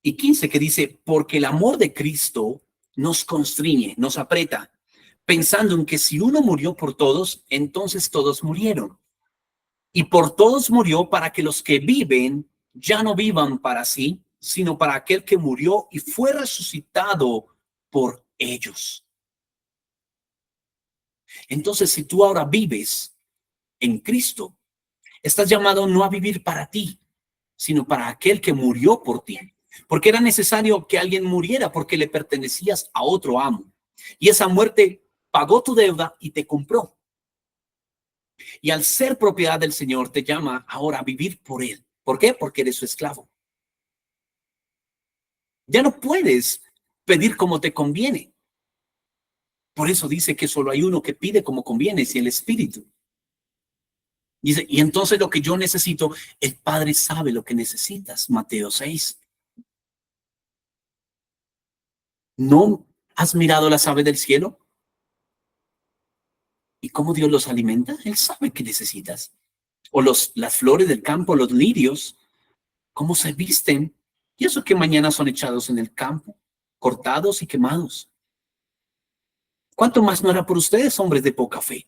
y 15, que dice, porque el amor de Cristo nos constriñe, nos aprieta, pensando en que si uno murió por todos, entonces todos murieron. Y por todos murió para que los que viven ya no vivan para sí, sino para aquel que murió y fue resucitado por ellos. Entonces, si tú ahora vives en Cristo, Estás llamado no a vivir para ti, sino para aquel que murió por ti. Porque era necesario que alguien muriera porque le pertenecías a otro amo. Y esa muerte pagó tu deuda y te compró. Y al ser propiedad del Señor, te llama ahora a vivir por Él. ¿Por qué? Porque eres su esclavo. Ya no puedes pedir como te conviene. Por eso dice que solo hay uno que pide como conviene, es el Espíritu. Dice, y entonces lo que yo necesito, el Padre sabe lo que necesitas. Mateo 6. ¿No has mirado las aves del cielo? ¿Y cómo Dios los alimenta? Él sabe que necesitas. O las flores del campo, los lirios, cómo se visten. Y eso que mañana son echados en el campo, cortados y quemados. ¿Cuánto más no hará por ustedes, hombres de poca fe?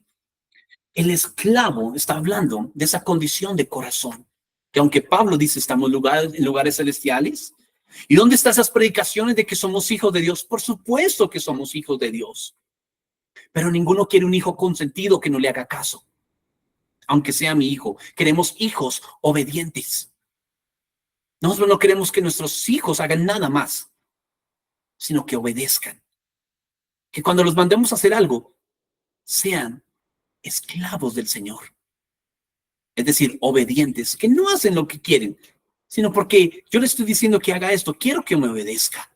El esclavo está hablando de esa condición de corazón. Que aunque Pablo dice estamos en lugares celestiales. ¿Y dónde están esas predicaciones de que somos hijos de Dios? Por supuesto que somos hijos de Dios. Pero ninguno quiere un hijo consentido que no le haga caso. Aunque sea mi hijo, queremos hijos obedientes. Nosotros no queremos que nuestros hijos hagan nada más, sino que obedezcan. Que cuando los mandemos a hacer algo, sean esclavos del Señor. Es decir, obedientes, que no hacen lo que quieren, sino porque yo le estoy diciendo que haga esto, quiero que me obedezca.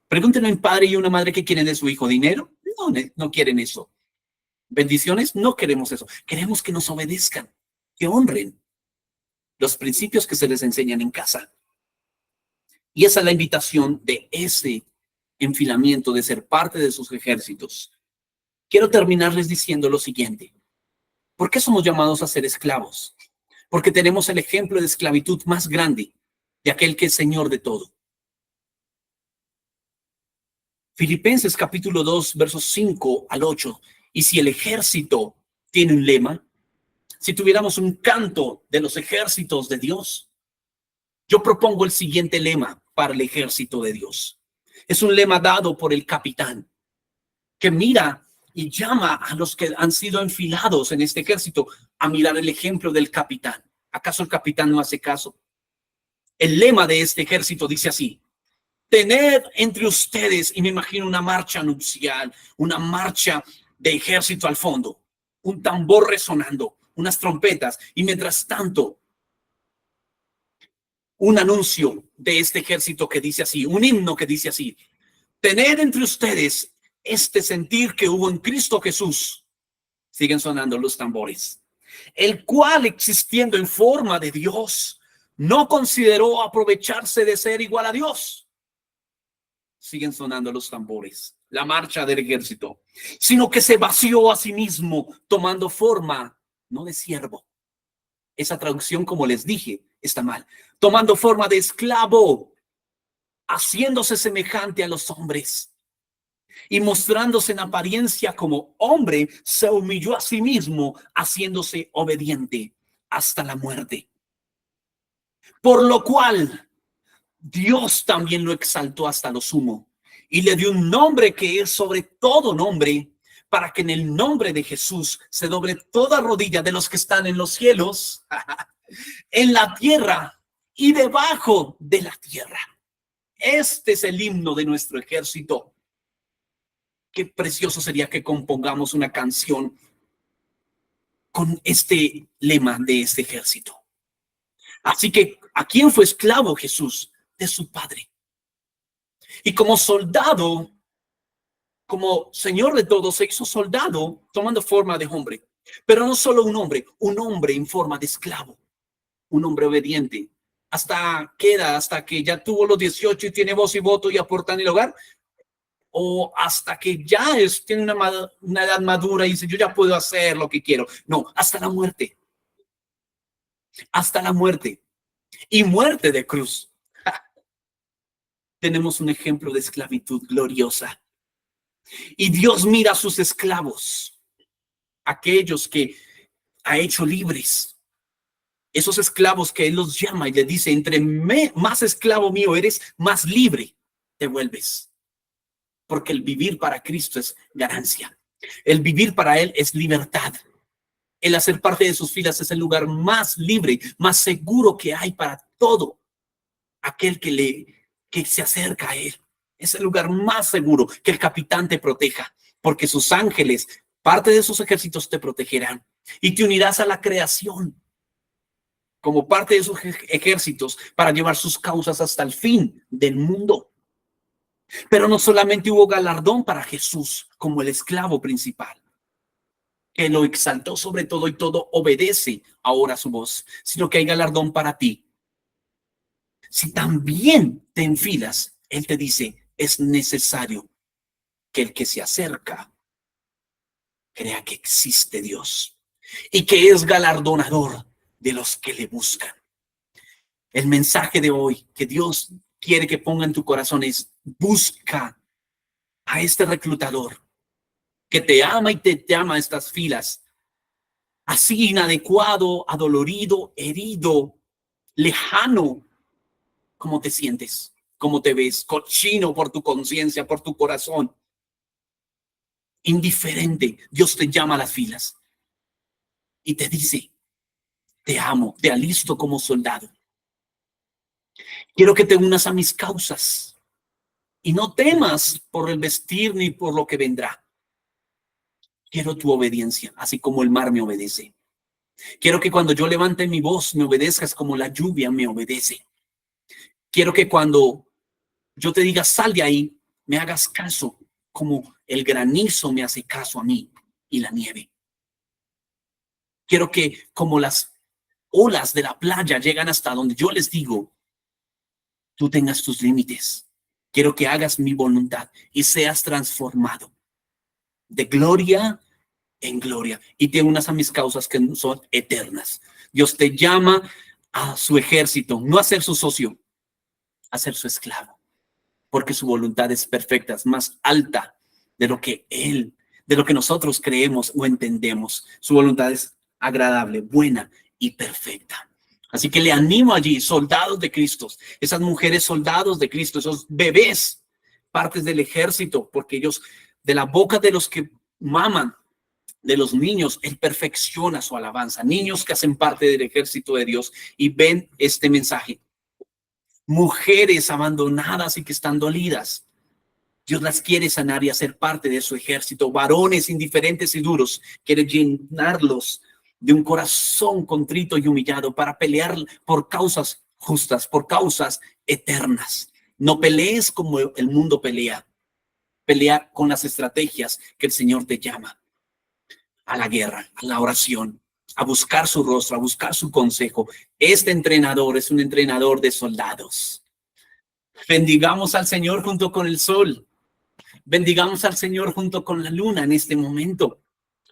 Pregúntenle a un padre y una madre qué quieren de su hijo. ¿Dinero? No quieren eso. ¿Bendiciones? No queremos eso. Queremos que nos obedezcan, que honren los principios que se les enseñan en casa. Y esa es la invitación de ese enfilamiento, de ser parte de sus ejércitos. Quiero terminarles diciendo lo siguiente. ¿Por qué somos llamados a ser esclavos? Porque tenemos el ejemplo de esclavitud más grande de aquel que es Señor de todo. Filipenses capítulo 2, versos 5 al 8. Y si el ejército tiene un lema, si tuviéramos un canto de los ejércitos de Dios, yo propongo el siguiente lema para el ejército de Dios. Es un lema dado por el capitán, que mira y llama a los que han sido enfilados en este ejército a mirar el ejemplo del capitán. ¿Acaso el capitán no hace caso? El lema de este ejército dice así: tened entre ustedes, y me imagino una marcha nupcial, una marcha de ejército al fondo, un tambor resonando, unas trompetas, y mientras tanto, un anuncio de este ejército que dice así, un himno que dice así: tened entre ustedes este sentir que hubo en Cristo Jesús. Siguen sonando los tambores. El cual, existiendo en forma de Dios, no consideró aprovecharse de ser igual a Dios. Siguen sonando los tambores, la marcha del ejército, sino que se vació a sí mismo, tomando forma, no de siervo. Esa traducción, como les dije, está mal. Tomando forma de esclavo, haciéndose semejante a los hombres. Y mostrándose en apariencia como hombre, se humilló a sí mismo, haciéndose obediente hasta la muerte. Por lo cual, Dios también lo exaltó hasta lo sumo y le dio un nombre que es sobre todo nombre, para que en el nombre de Jesús se doble toda rodilla de los que están en los cielos, en la tierra y debajo de la tierra. Este es el himno de nuestro ejército. Qué precioso sería que compongamos una canción con este lema de este ejército. Así que, ¿a quién fue esclavo Jesús? De su Padre. Y como soldado, como Señor de todos, se hizo soldado tomando forma de hombre. Pero no solo un hombre en forma de esclavo, un hombre obediente. ¿Hasta qué edad? ¿Hasta que ya tuvo los 18 y tiene voz y voto y aporta en el hogar? ¿O hasta que ya tiene una edad madura y dice, yo ya puedo hacer lo que quiero? No, hasta la muerte. Hasta la muerte. Y muerte de cruz. Tenemos un ejemplo de esclavitud gloriosa. Y Dios mira a sus esclavos, aquellos que ha hecho libres. Esos esclavos que Él los llama y le dice, entre más esclavo mío eres, más libre te vuelves. Porque el vivir para Cristo es ganancia. El vivir para Él es libertad. El hacer parte de sus filas es el lugar más libre, más seguro que hay para todo aquel que se acerca a él. Es el lugar más seguro, que el capitán te proteja, porque sus ángeles, parte de sus ejércitos, te protegerán y te unirás a la creación como parte de sus ejércitos para llevar sus causas hasta el fin del mundo. Pero no solamente hubo galardón para Jesús como el esclavo principal, que lo exaltó sobre todo y todo obedece ahora su voz, sino que hay galardón para ti. Si también te enfilas, Él te dice, es necesario que el que se acerca crea que existe Dios y que es galardonador de los que le buscan. El mensaje de hoy que Dios quiere que ponga en tu corazón es: busca a este reclutador que te ama y te llama a estas filas. Así inadecuado, adolorido, herido, lejano, ¿cómo te sientes? ¿Cómo te ves? Cochino por tu conciencia, por tu corazón. Indiferente, Dios te llama a las filas y te dice: te amo, te alisto como soldado. Quiero que te unas a mis causas y no temas por el vestir ni por lo que vendrá. Quiero tu obediencia, así como el mar me obedece. Quiero que cuando yo levante mi voz me obedezcas como la lluvia me obedece. Quiero que cuando yo te diga sal de ahí, me hagas caso como el granizo me hace caso a mí y la nieve. Quiero que como las olas de la playa llegan hasta donde yo les digo, tú tengas tus límites. Quiero que hagas mi voluntad y seas transformado de gloria en gloria y te unas a mis causas que son eternas. Dios te llama a su ejército, no a ser su socio, a ser su esclavo, porque su voluntad es perfecta, es más alta de lo que de lo que nosotros creemos o entendemos. Su voluntad es agradable, buena y perfecta. Así que le animo allí, soldados de Cristo, esas mujeres soldados de Cristo, esos bebés, partes del ejército, porque ellos, de la boca de los que maman, de los niños, Él perfecciona su alabanza. Niños que hacen parte del ejército de Dios y ven este mensaje. Mujeres abandonadas y que están dolidas, Dios las quiere sanar y hacer parte de su ejército. Varones indiferentes y duros, quiere llenarlos de un corazón contrito y humillado para pelear por causas justas, por causas eternas. No pelees como el mundo pelea. Pelea con las estrategias que el Señor te llama: a la guerra, a la oración, a buscar su rostro, a buscar su consejo. Este entrenador es un entrenador de soldados. Bendigamos al Señor junto con el sol. Bendigamos al Señor junto con la luna en este momento.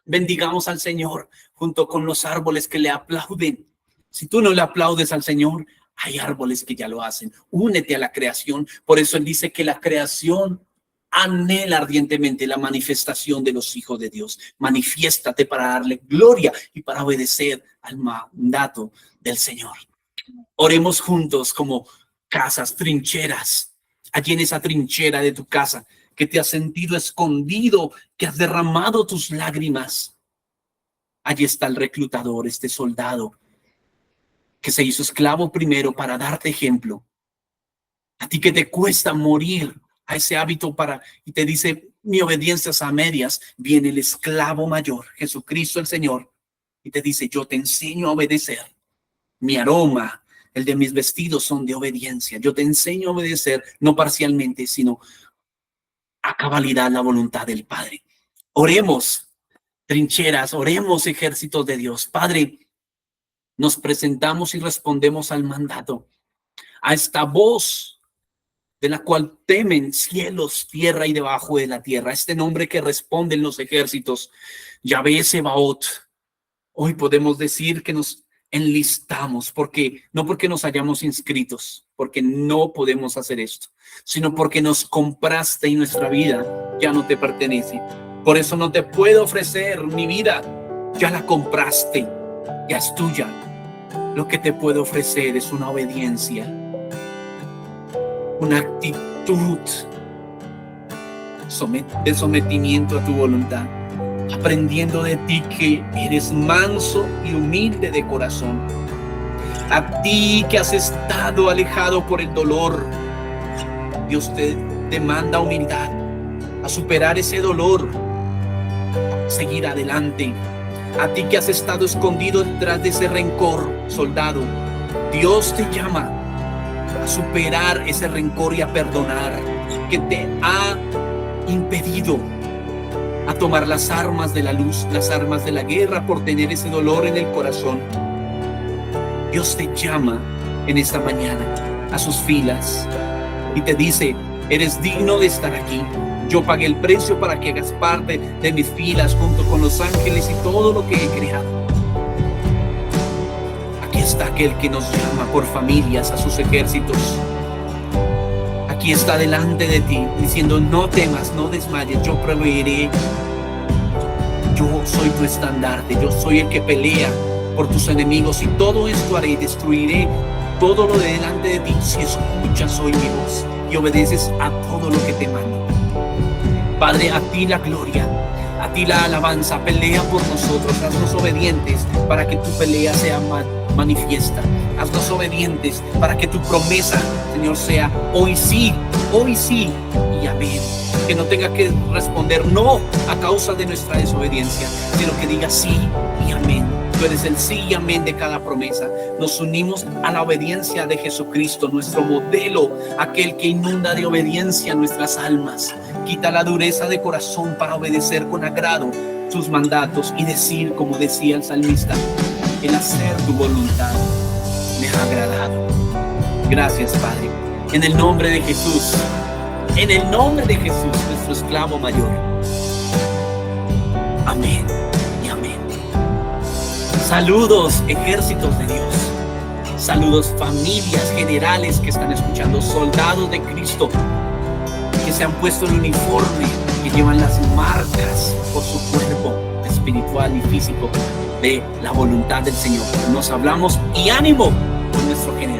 Bendigamos al Señor junto con los árboles que le aplauden. Si tú no le aplaudes al Señor, hay árboles que ya lo hacen. Únete a la creación. Por eso Él dice que la creación anhela ardientemente la manifestación de los hijos de Dios. Manifiéstate para darle gloria y para obedecer al mandato del Señor. Oremos juntos como casas, trincheras. Allí en esa trinchera de tu casa, que te has sentido escondido, que has derramado tus lágrimas. Allí está el reclutador, este soldado, que se hizo esclavo primero para darte ejemplo. A ti que te cuesta morir a ese hábito y te dice, mi obediencia es a medias, viene el esclavo mayor, Jesucristo el Señor, y te dice, yo te enseño a obedecer. Mi aroma, el de mis vestidos son de obediencia. Yo te enseño a obedecer, no parcialmente, sino a cabalidad la voluntad del Padre. Oremos, trincheras, oremos, ejércitos de Dios. Padre, nos presentamos y respondemos al mandato, a esta voz de la cual temen cielos, tierra y debajo de la tierra. Este nombre que responde en los ejércitos, Yahvé Sebaot. Hoy podemos decir que nos enlistamos, no porque nos hayamos inscritos, porque no podemos hacer esto, sino porque nos compraste y nuestra vida ya no te pertenece. Por eso no te puedo ofrecer mi vida, ya la compraste, ya es tuya. Lo que te puedo ofrecer es una obediencia, una actitud de sometimiento a tu voluntad. aprendiendo de ti que eres manso y humilde de corazón. A ti que has estado alejado por el dolor, Dios te demanda humildad a superar ese dolor, seguir adelante. A ti que has estado escondido detrás de ese rencor, soldado, Dios te llama a superar ese rencor y a perdonar que te ha impedido a tomar las armas de la luz, las armas de la guerra, por tener ese dolor en el corazón. Dios te llama en esta mañana a sus filas y te dice: eres digno de estar aquí. Yo pagué el precio para que hagas parte de mis filas junto con los ángeles y todo lo que he creado. Aquí está aquel que nos llama por familias a sus ejércitos. Aquí está delante de ti diciendo: no temas, no desmayes, yo proveeré. Yo soy tu estandarte, yo soy el que pelea por tus enemigos y todo esto haré, destruiré todo lo de delante de ti si escuchas hoy mi voz y obedeces a todo lo que te mando. Padre, a ti la gloria, a ti la alabanza. Pelea por nosotros, haznos obedientes para que tu pelea sea manifiesta. Haznos obedientes para que tu promesa, Señor, sea hoy sí y amén. Que no tenga que responder no a causa de nuestra desobediencia, sino que diga sí y amén. Tú eres el sí y amén de cada promesa. Nos unimos a la obediencia de Jesucristo, nuestro modelo, aquel que inunda de obediencia nuestras almas. Quita la dureza de corazón para obedecer con agrado sus mandatos y decir, como decía el salmista: el hacer tu voluntad me ha agradado. Gracias, Padre. En el nombre de Jesús, nuestro esclavo mayor. Amén y amén. Saludos, ejércitos de Dios. Saludos, familias, generales que están escuchando, soldados de Cristo que se han puesto el uniforme, que llevan las marcas por su cuerpo espiritual y físico de la voluntad del Señor. Nos hablamos y ánimo con nuestro general.